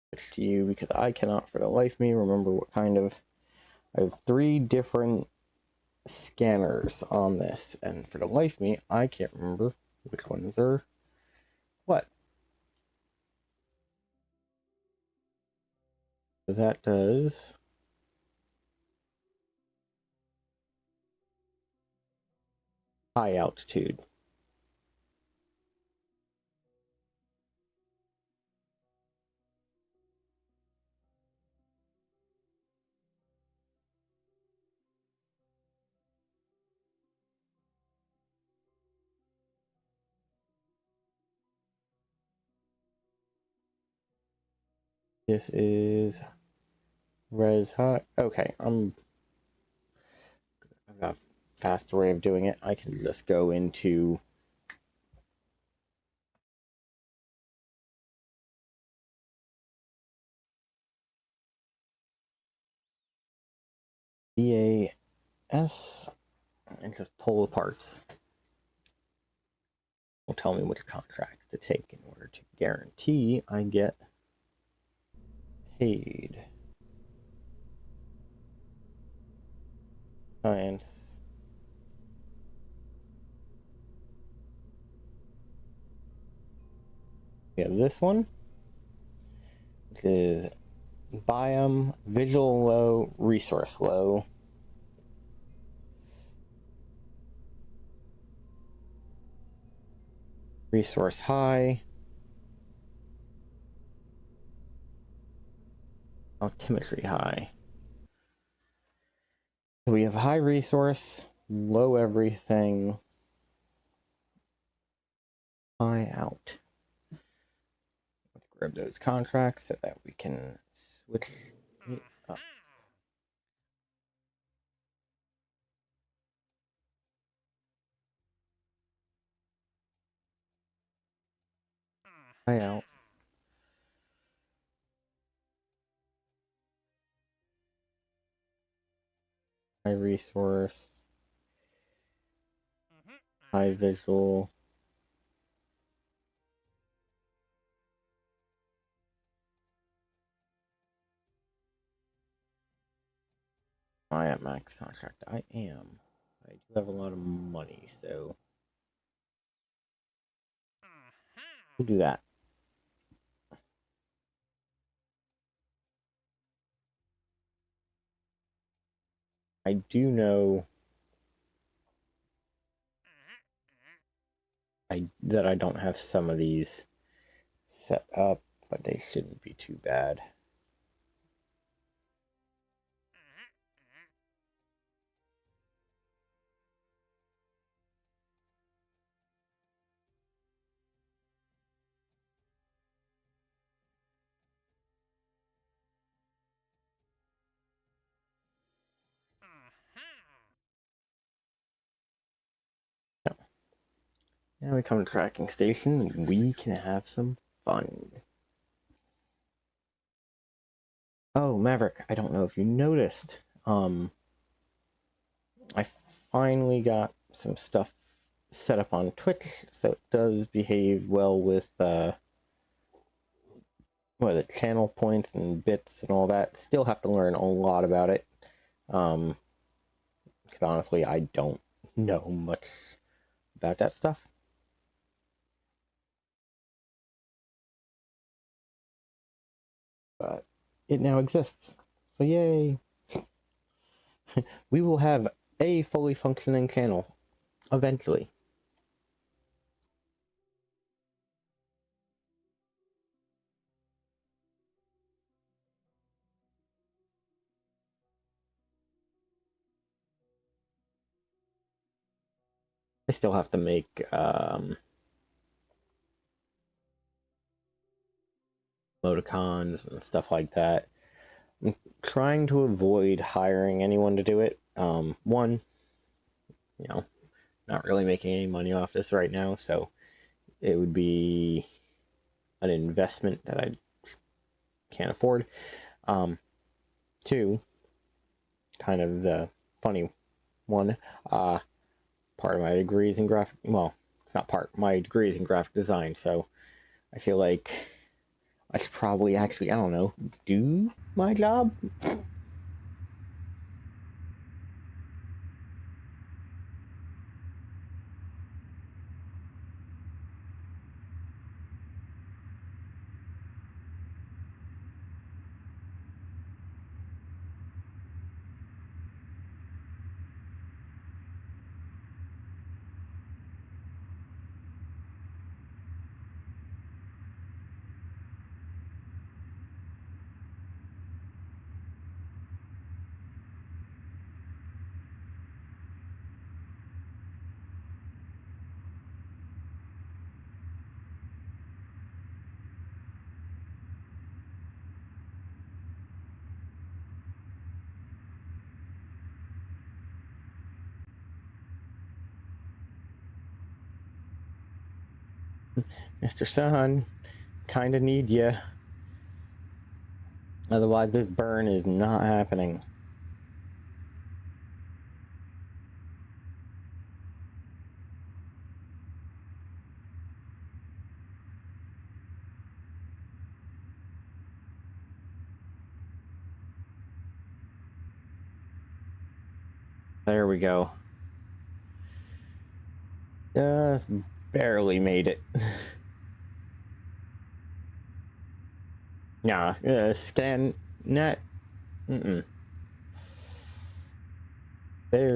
switch to you because I cannot for the life of me remember what kind of... I have 3 different scanners on this, and for the life of me, I can't remember which ones are what. So that does high altitude. This is res high. Okay, I've got a faster way of doing it. I can just go into DAS and just pull the parts. Will tell me which contracts to take in order to guarantee I get paid. Science. We have this one, which is biome, visual low, resource low. Resource high. Altimetry high. So we have high resource, low everything, high out. Let's grab those contracts so that we can switch it up. High out. High resource. High visual. Am I at max contract? I am. I do have a lot of money, so we'll do that. I do know that I don't have some of these set up, but they shouldn't be too bad. So, now we come to tracking station, and we can have some fun. Oh, Maverick, I don't know if you noticed. I finally got some stuff set up on Twitch, so it does behave well with the channel points and bits and all that. Still have to learn a lot about it. Because honestly, I don't know much about that stuff. But it now exists. So yay! We will have a fully functioning channel eventually. I still have to make emoticons and stuff like that. I'm trying to avoid hiring anyone to do it. One, you know, not really making any money off this right now, so it would be an investment that I can't afford. Two, kind of the funny one, part of my degree is in graphic, well, it's not part, my degree is in graphic design, so I feel like I should probably actually, I don't know, do my job? Mr. Sun, kinda need ya. Otherwise, this burn is not happening. There we go. Just barely made it. Nah, scan net. They're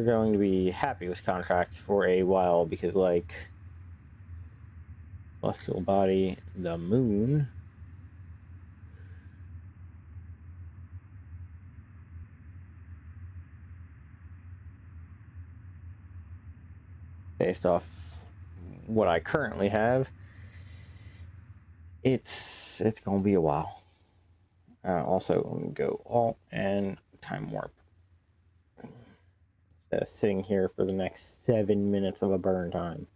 going to be happy with contracts for a while because, like, celestial body, the moon. Based off what I currently have, it's gonna be a while. Also, let me go alt and time warp instead of sitting here for the next 7 minutes of a burn time.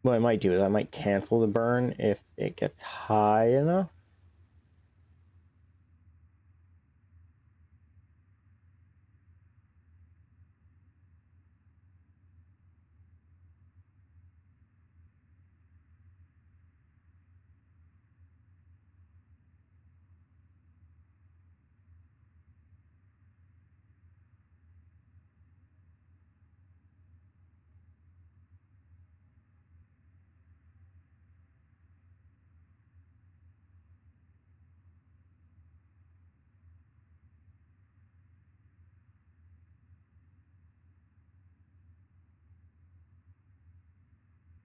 What I might do is I might cancel the burn if it gets high enough.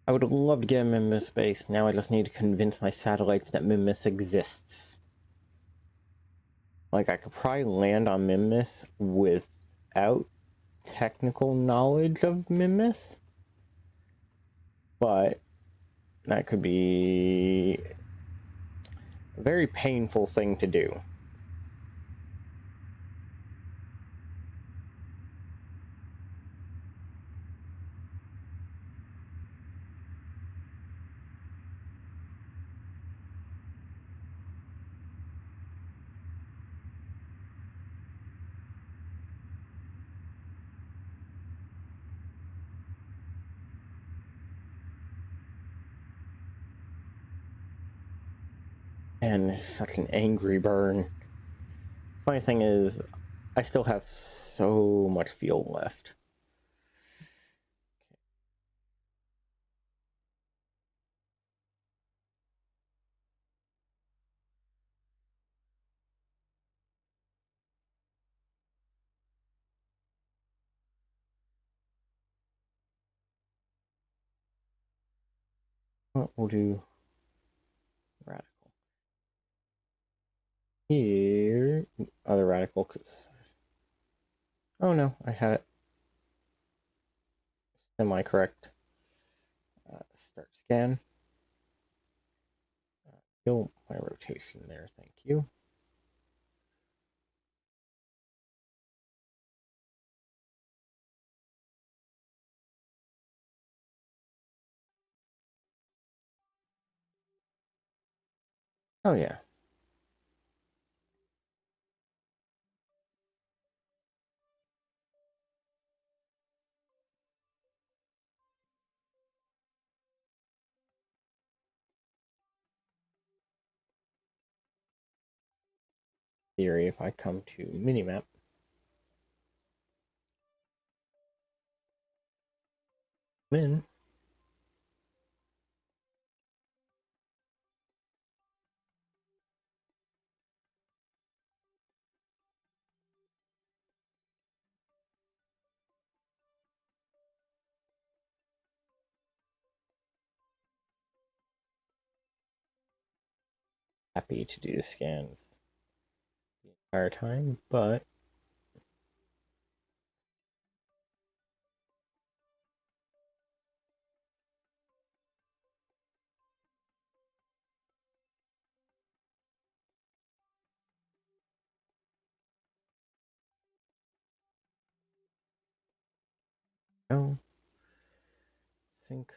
I would love to get a Mimbus base. Now I just need to convince my satellites that Mimbus exists. Like, I could probably land on Mimbus without technical knowledge of Mimbus, but that could be a very painful thing to do. And it's such an angry burn. Funny thing is, I still have so much fuel left. Well, we'll do radical. Here, other radical, because... Oh no, I had it semi-correct. Start scan. Kill my rotation there, thank you. Oh yeah. Theory, if I come to minimap, min, happy to do the scans the entire time, but no. Sync.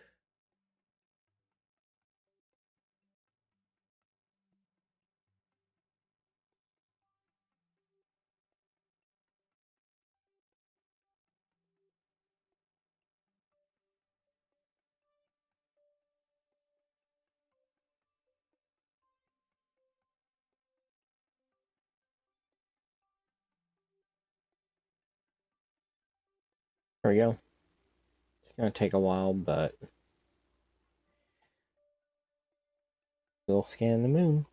There we go. It's gonna take a while, but we'll scan the moon.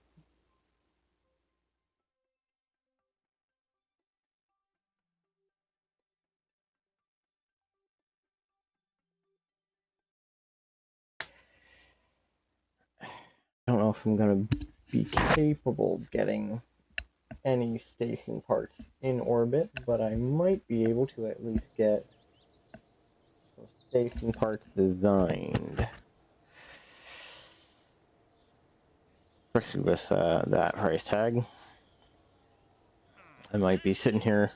I don't know if I'm gonna be capable of getting any station parts in orbit, but I might be able to at least get station parts designed. Especially with that price tag. I might be sitting here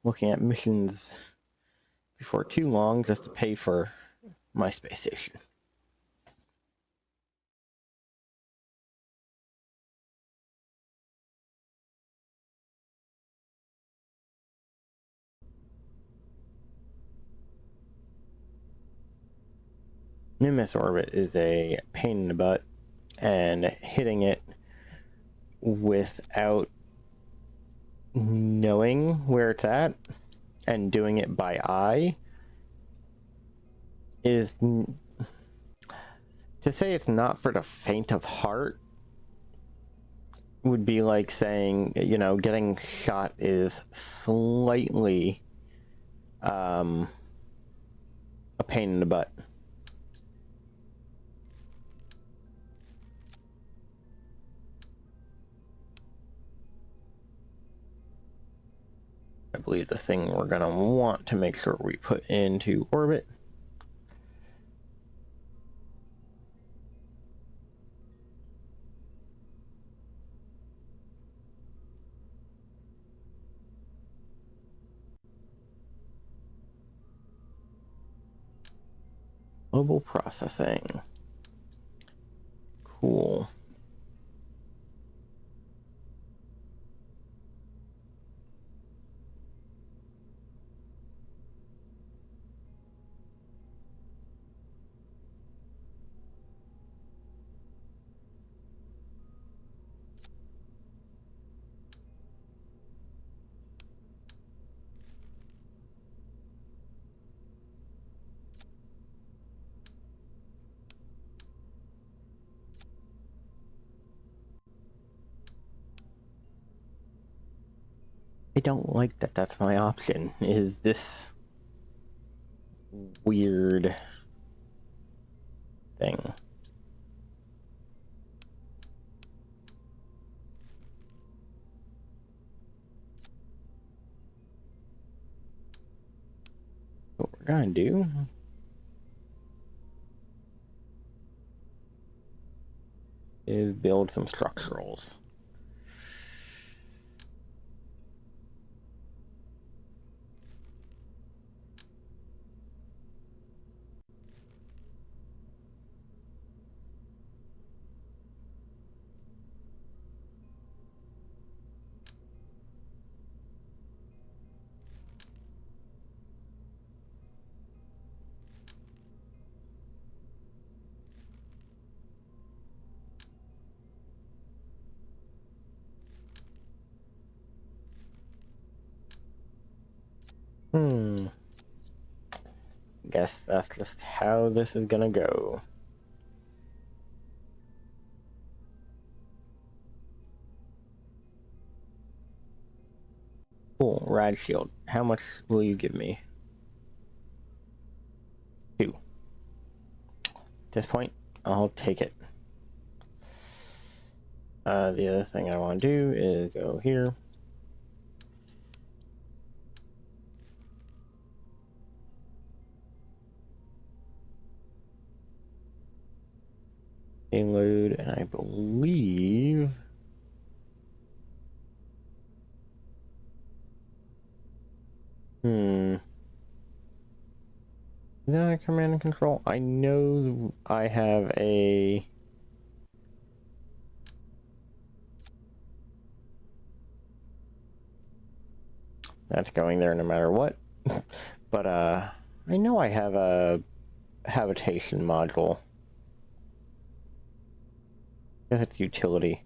looking at missions before too long just to pay for my space station. Nimbus orbit is a pain in the butt, and hitting it without knowing where it's at and doing it by eye is, to say it's not for the faint of heart would be like saying, you know, getting shot is slightly a pain in the butt. believe the thing we're gonna want to make sure we put into orbit. Global processing. Cool. I don't like that that's my option. Is this weird thing? What we're gonna do is build some structurals. Guess that's just how this is gonna go. Cool, rad shield. How much will you give me? 2. At this point, I'll take it. The other thing I want to do is go here. Payload, and I believe is that a command and control? I know I have a that's going there no matter what. But I know I have a habitation module. I guess it's utility.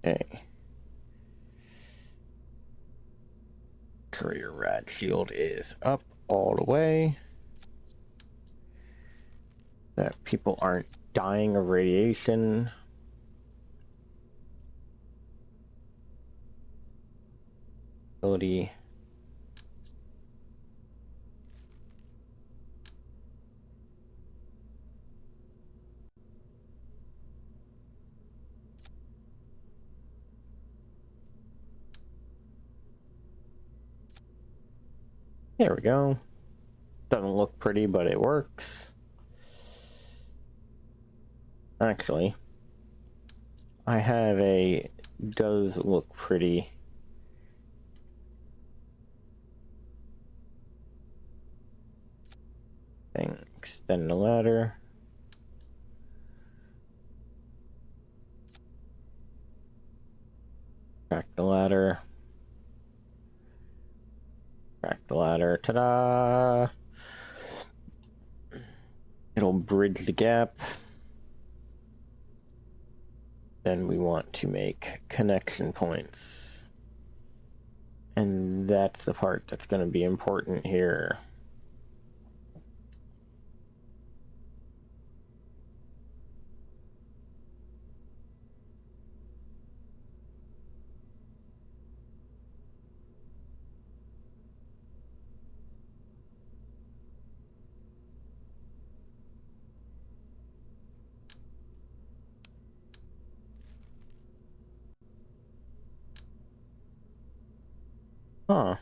Okay. Your rad shield is up all the way. That people aren't dying of radiation. Ability. There we go. Doesn't look pretty, but it works. Actually, I have a does look pretty. Thing. Extend the ladder. Back the ladder. Back the ladder. Ta-da! It'll bridge the gap. then we want to make connection points. And that's the part that's going to be important here. Huh.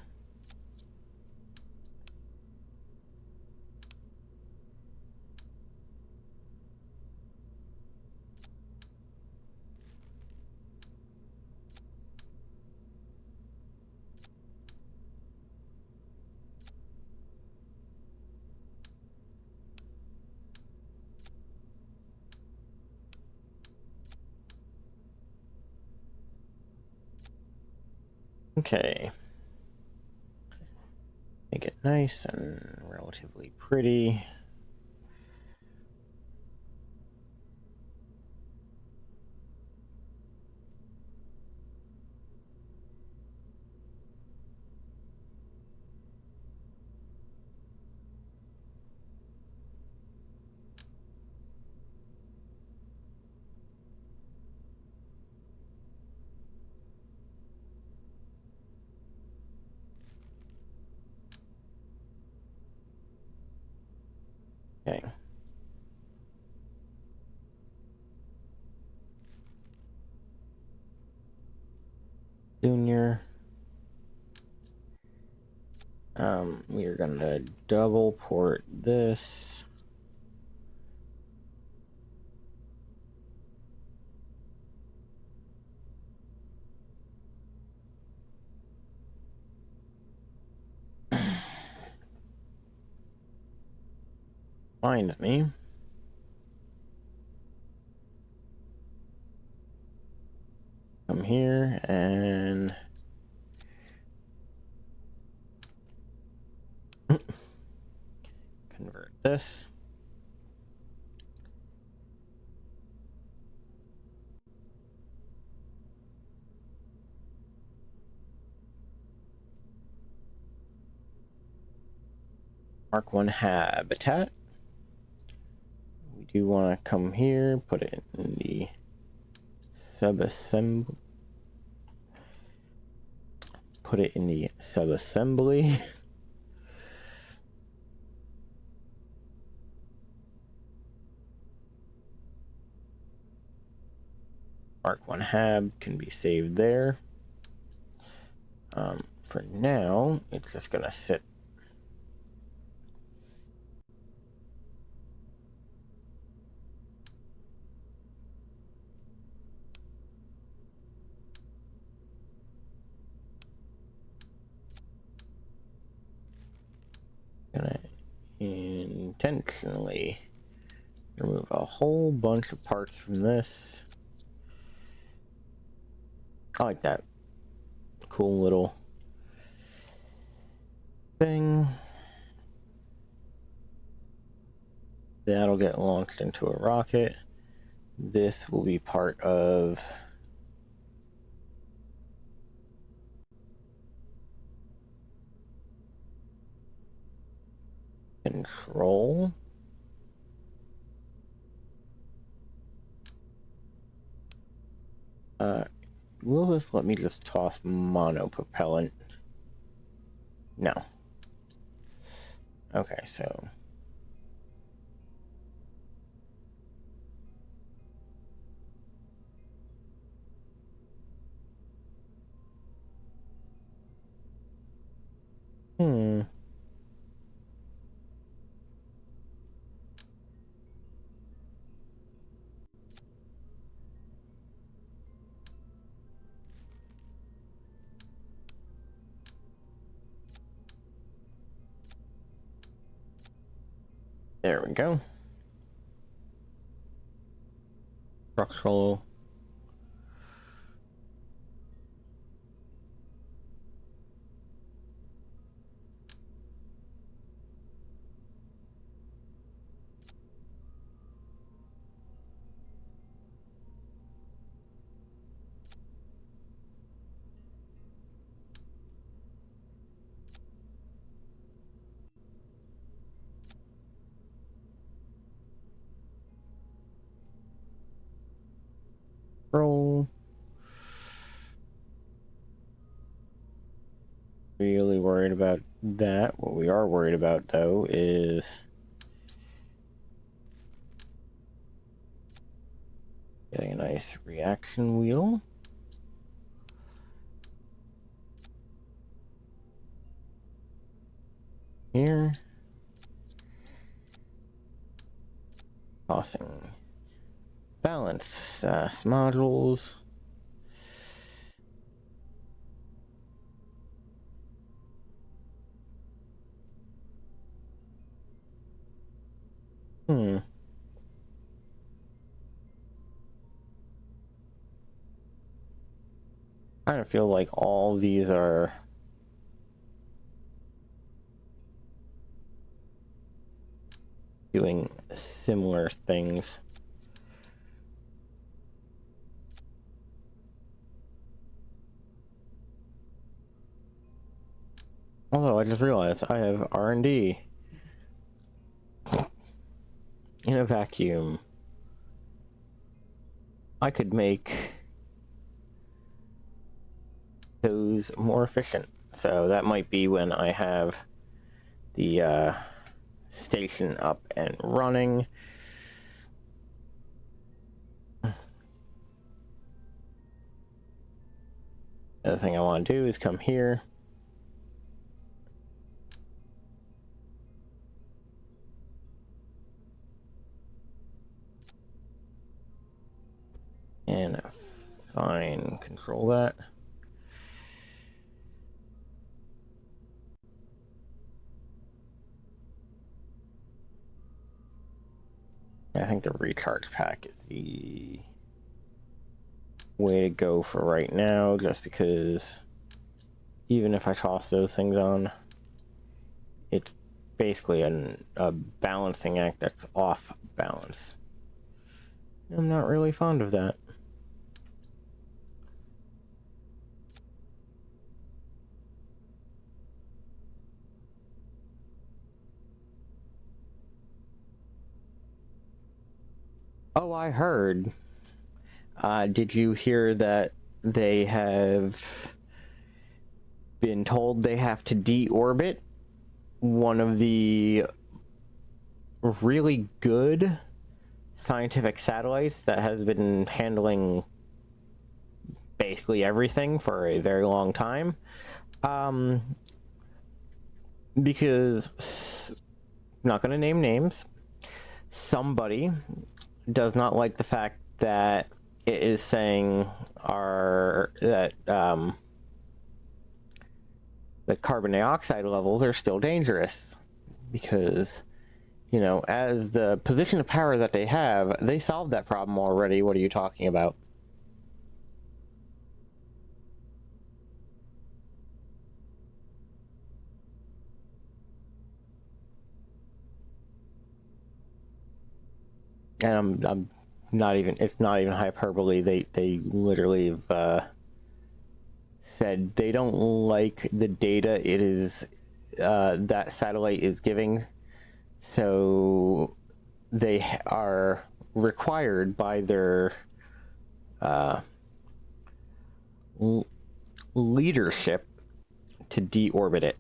Okay. Make it nice and relatively pretty. Okay. Junior. We are gonna double port this. Finds me. Come here and convert this. Mark 1 habitat. We do want to come here, put it in the subassembly. Put it in the subassembly. Mark 1 hab can be saved there. For now, it's just gonna sit. Gonna intentionally remove a whole bunch of parts from this. I like that cool little thing. That'll get launched into a rocket. This will be part of control. Will this let me just toss monopropellant? No. Okay, so there we go. Structural. roll. Really worried about that. What we are worried about, though, is getting a nice reaction wheel. Here. Tossing balanced SAS modules. I kind of feel like all these are doing similar things. Although I just realized I have R&D in a vacuum. I could make those more efficient. So that might be when I have the station up and running. The other thing I want to do is come here. And fine, control that. I think the recharge pack is the way to go for right now, just because even if I toss those things on, it's basically a balancing act that's off balance. I'm not really fond of that. Oh, I heard. Did you hear that they have been told they have to deorbit one of the really good scientific satellites that has been handling basically everything for a very long time? Because, not going to name names, somebody does not like the fact that it is saying that the carbon dioxide levels are still dangerous, because, you know, as the position of power that they have, they solved that problem already. What are you talking about? And I'm not even, it's not even hyperbole. They literally have said they don't like the data it is that satellite is giving, so they are required by their leadership to deorbit it.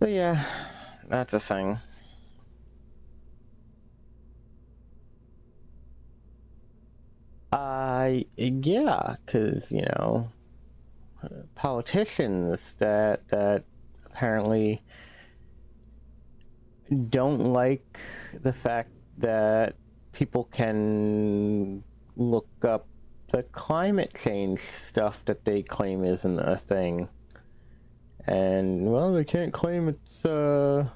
So yeah, that's a thing. Yeah, because, you know, politicians that apparently don't like the fact that people can look up the climate change stuff that they claim isn't a thing. And, well, they can't claim it's a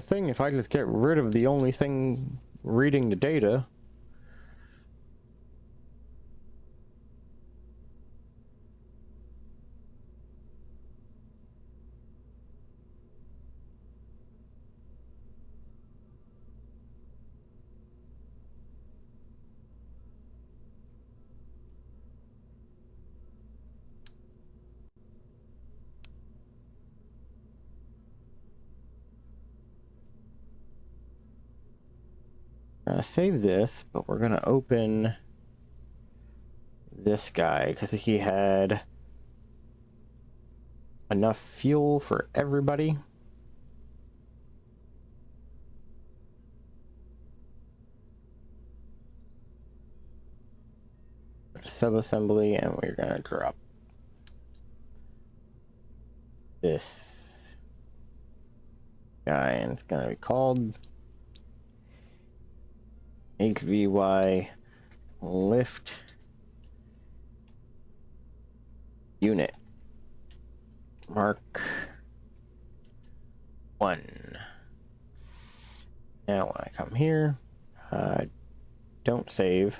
thing if I just get rid of the only thing reading the data. We're gonna save this, but we're gonna open this guy because he had enough fuel for everybody. Sub-assembly, and we're gonna drop this guy, and it's gonna be called HVY lift unit Mark 1. Now when I come here, don't save.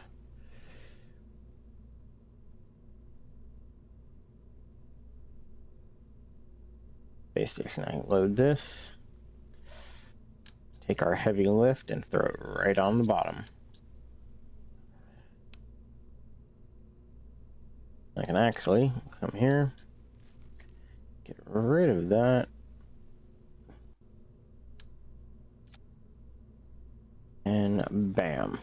Space station, I load this. Take our heavy lift and throw it right on the bottom. I can actually come here, get rid of that, and bam.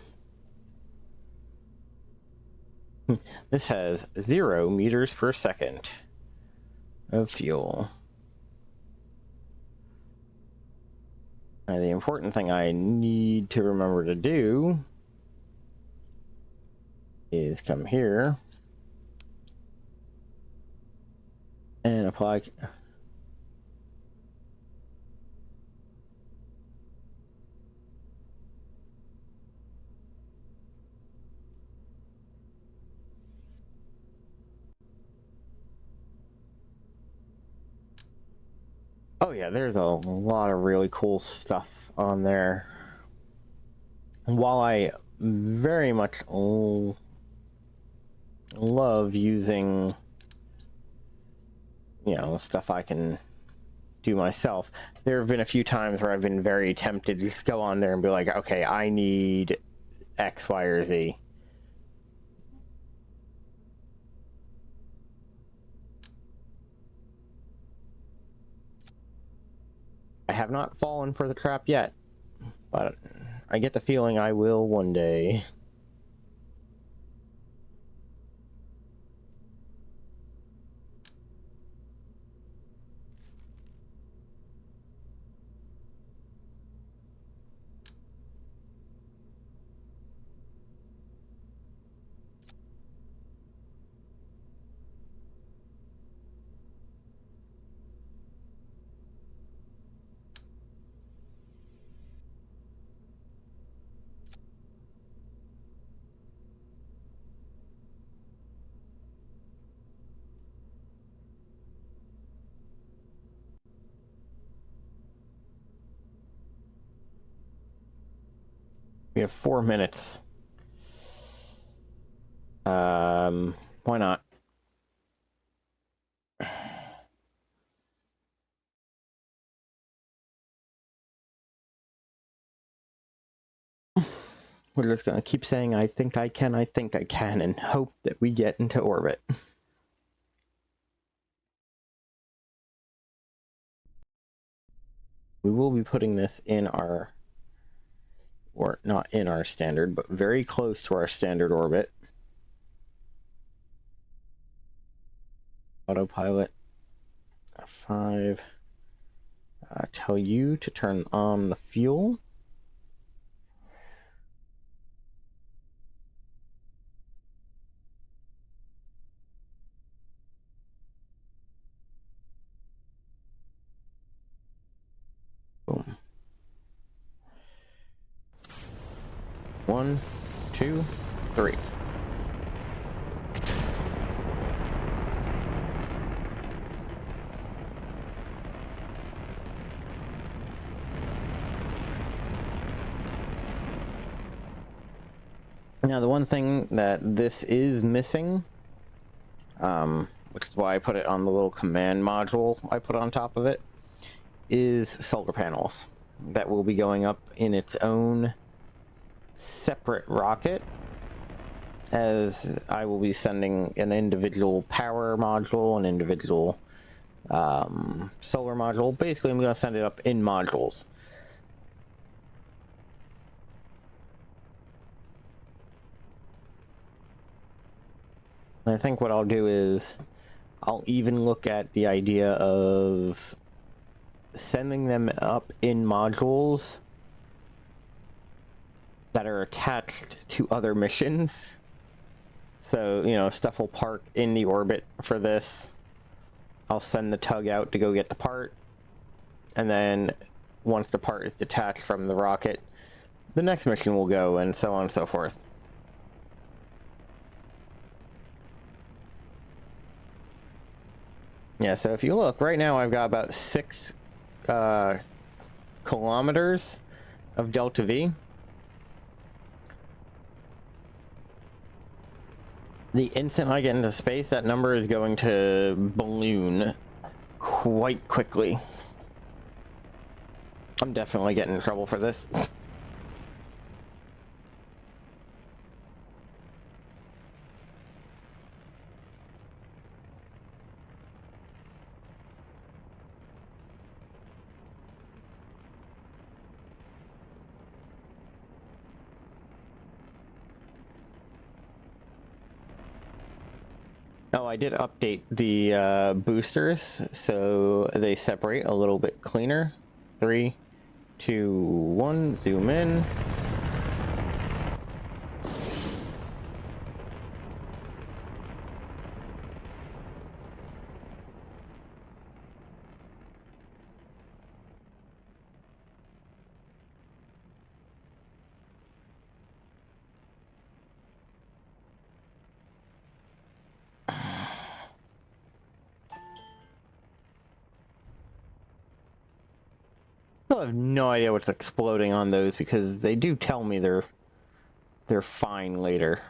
This has 0 meters per second of fuel. Now, the important thing I need to remember to do is come here and apply. Oh yeah, there's a lot of really cool stuff on there. While I very much love using, you know, stuff I can do myself, there have been a few times where I've been very tempted to just go on there and be like, okay, I need X, Y, or Z. I have not fallen for the trap yet, but I get the feeling I will one day. We have 4 minutes. Why not? We're just gonna keep saying, I think I can, and hope that we get into orbit. We will be putting this in our, or not in our standard, but very close to our standard orbit. Autopilot 5. Tell you to turn on the fuel. Boom. 1, 2, 3. Now, the one thing that this is missing, which is why I put it on the little command module I put on top of it, is solar panels. That will be going up in its own separate rocket, as I will be sending an individual power module, an individual solar module. Basically, I'm going to send it up in modules. I think what I'll do is I'll even look at the idea of sending them up in modules that are attached to other missions. So, you know, stuff will park in the orbit for this. I'll send the tug out to go get the part. And then once the part is detached from the rocket, the next mission will go, and so on and so forth. Yeah, so if you look, right now I've got about 6 kilometers of Delta V. The instant I get into space, that number is going to balloon quite quickly. I'm definitely getting in trouble for this. Oh, I did update the boosters, so they separate a little bit cleaner. 3, 2, 1, zoom in. I have no idea what's exploding on those because they do tell me they're fine later.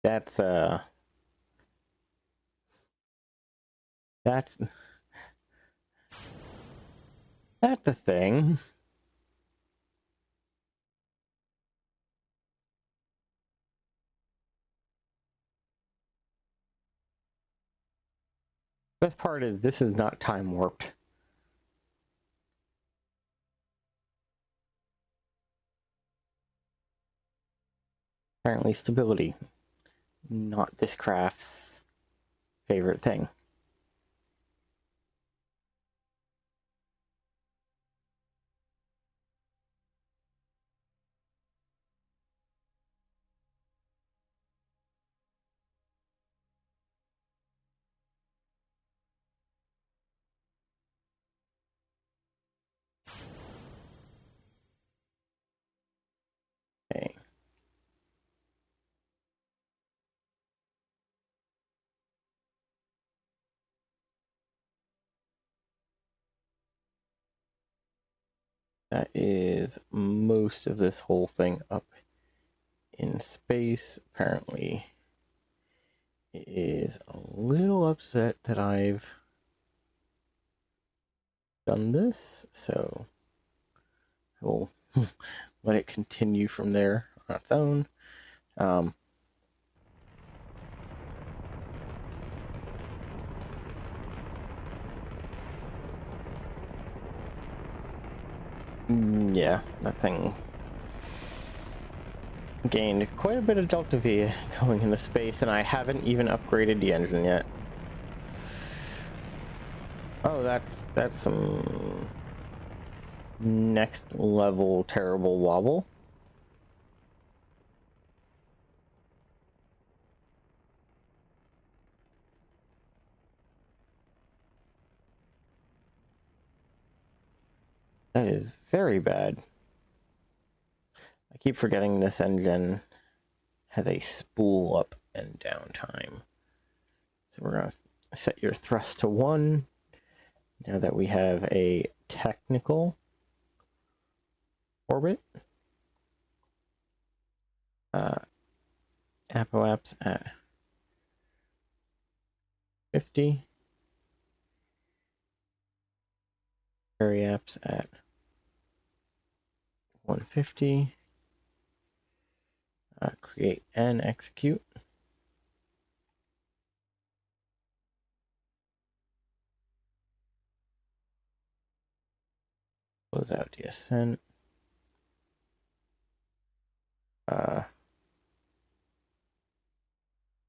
That's that's that's the thing. Best part is this is not time warped. Apparently stability, not this craft's favorite thing. Okay. That is most of this whole thing up in space. Apparently, it is a little upset that I've done this, so I will let it continue from there on its own. Yeah, that thing gained quite a bit of Delta V going into space, and I haven't even upgraded the engine yet. Oh, that's some next level terrible wobble. That is very bad. I keep forgetting this engine has a spool up and down time. So we're going to set your thrust to 1. Now that we have a technical orbit. Apoapps at 50. Apps at 150. Create and execute. Close out the ascent.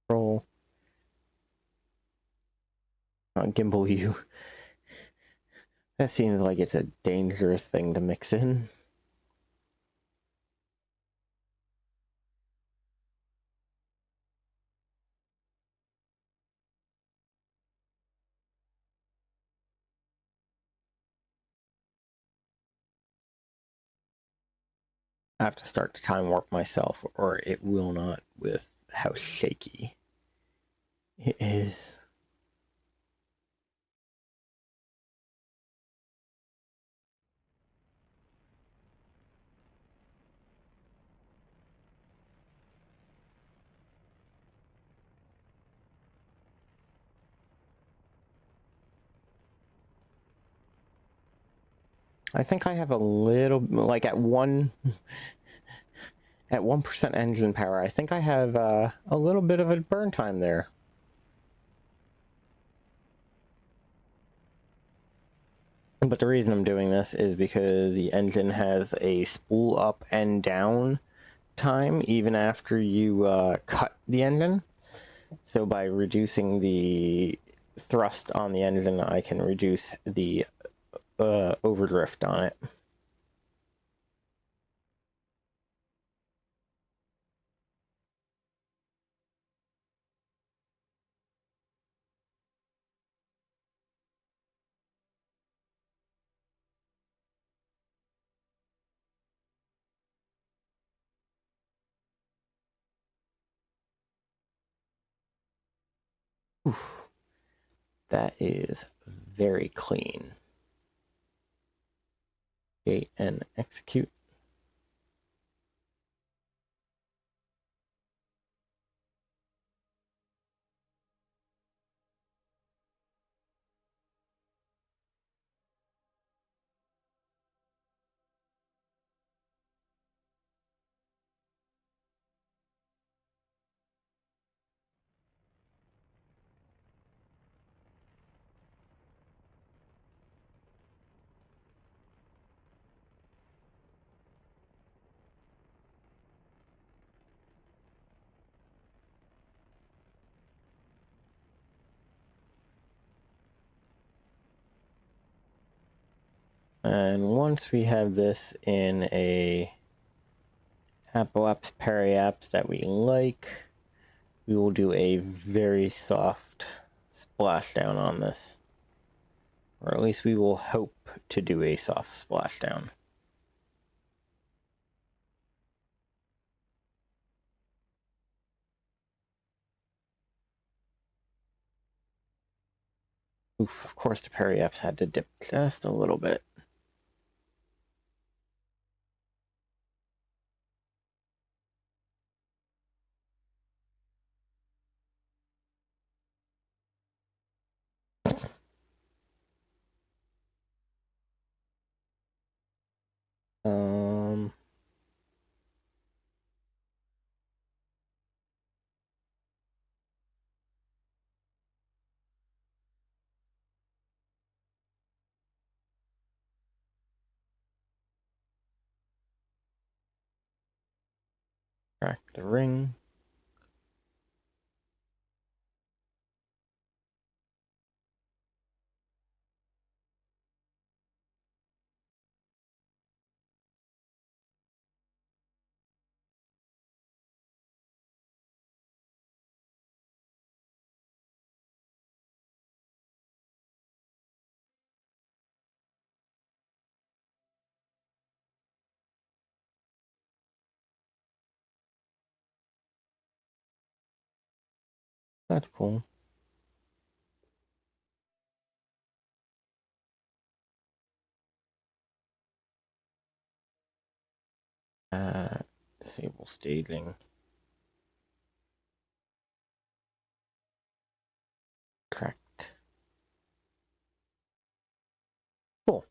Roll. Gimbal you. That seems like it's a dangerous thing to mix in. I have to start to time warp myself or it will not with how shaky it is. I think I have a little, like at 1% engine power, I think I have a little bit of a burn time there. But the reason I'm doing this is because the engine has a spool up and down time even after you cut the engine. So by reducing the thrust on the engine, I can reduce the overdrift on it. Oof. That is very clean. Gate and execute. And once we have this in a apoapse periapse that we like, we will do a very soft splashdown on this. Or at least we will hope to do a soft splashdown. Oof, of course the periapse had to dip just a little bit. Um, crack the ring. That's cool. Disable staging. Correct. Cool.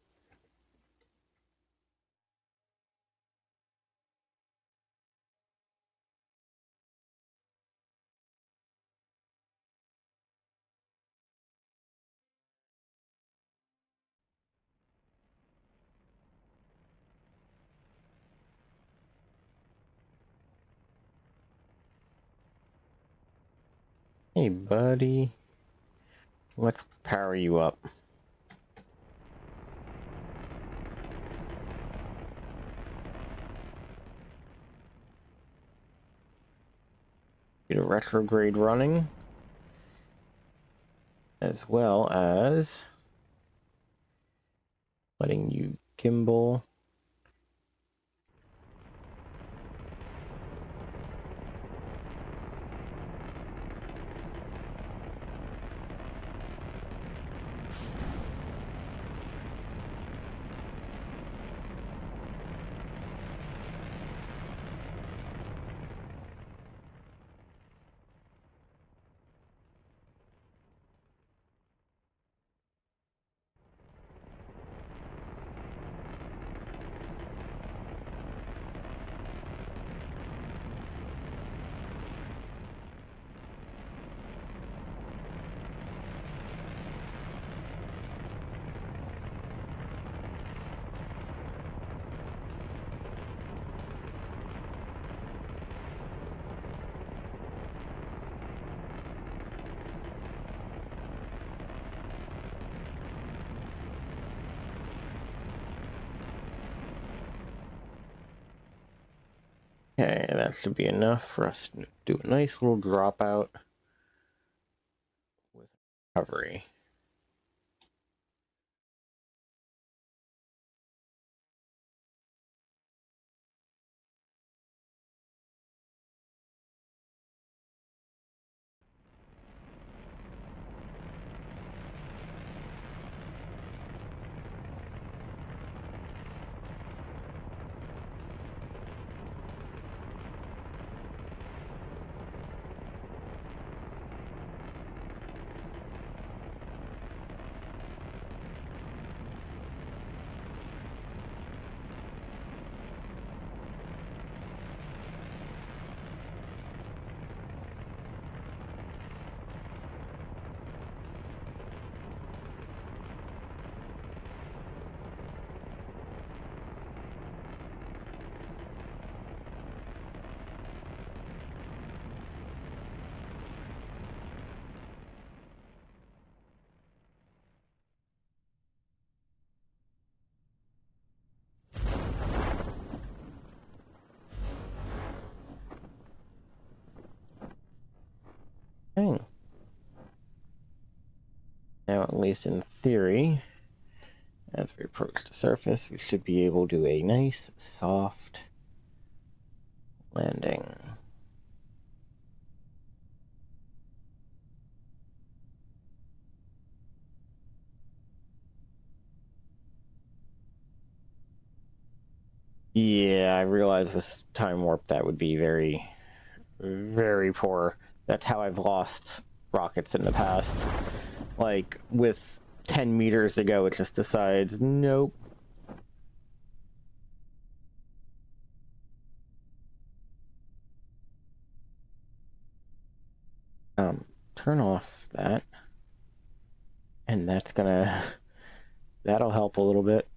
Hey, buddy. Let's power you up. Get a retrograde running, as well as letting you gimbal. Okay, that should be enough for us to do a nice little dropout with recovery. Okay. Now, at least in theory, as we approach the surface, we should be able to do a nice, soft landing. Yeah, I realize with time warp that would be very, very poor. That's how I've lost rockets in the past. Like, with 10 meters to go, it just decides, nope. Turn off that. And that's gonna... that'll help a little bit.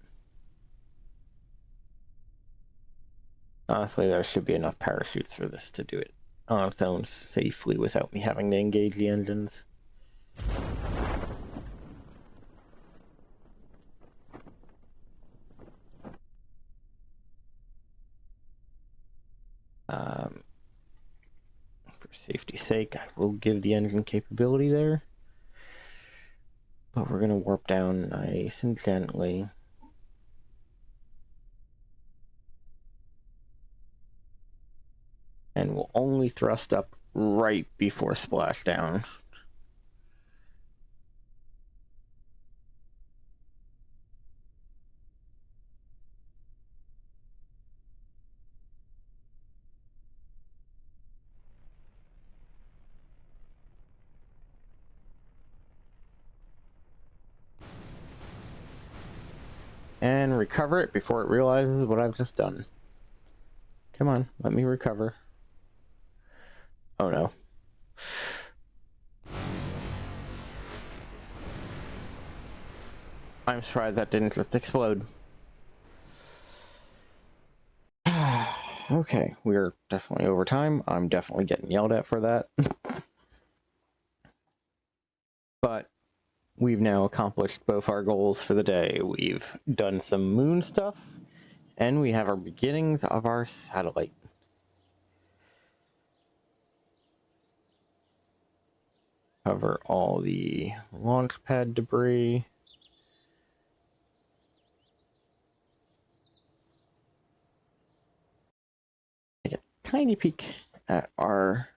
Honestly, there should be enough parachutes for this to do it on its own safely without me having to engage the engines. For safety's sake, I will give the engine capability there. But we're going to warp down nice and gently. And we'll only thrust up right before splashdown. And recover it before it realizes what I've just done. Come on, let me recover. Oh no. I'm surprised that didn't just explode. Okay, we're definitely over time. I'm definitely getting yelled at for that. But we've now accomplished both our goals for the day. We've done some moon stuff, and we have our beginnings of our satellite. Cover all the launch pad debris. Take a tiny peek at our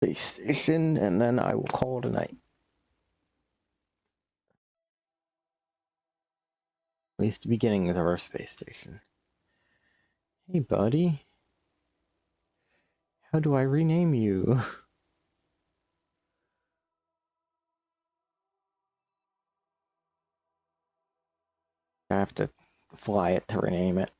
space station, and then I will call it a night. At least the beginnings of our space station. Hey, buddy. How do I rename you? I have to fly it to rename it.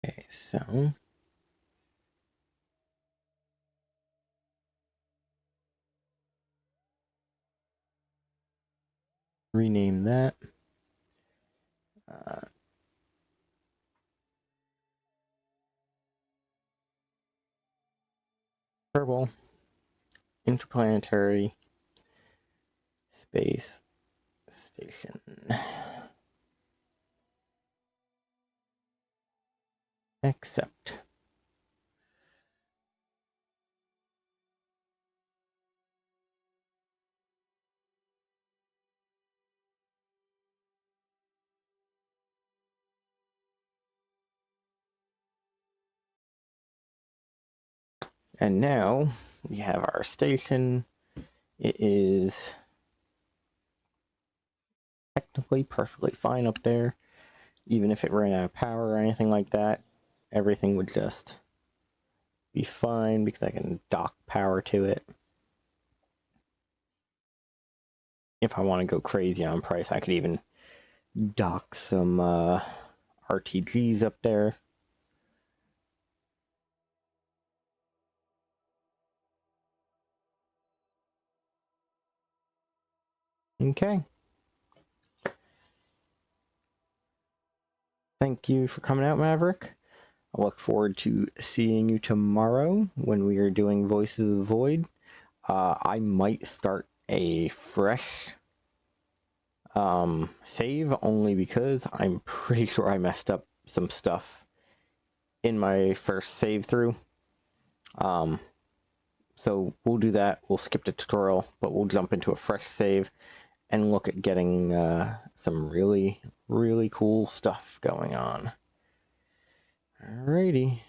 Okay, so rename that. Purple Interplanetary Space Station. Accept. And now we have our station. It is technically perfectly fine up there. Even if it ran out of power or anything like that, everything would just be fine because I can dock power to it. If I want to go crazy on price, I could even dock some RTGs up there. Okay. Thank you for coming out, Maverick. I look forward to seeing you tomorrow when we are doing Voices of the Void. I might start a fresh save only because I'm pretty sure I messed up some stuff in my first save through. So we'll do that. We'll skip the tutorial, but we'll jump into a fresh save and look at getting some really, really cool stuff going on. Alrighty.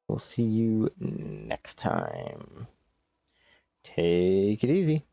We'll see you next time. Take it easy.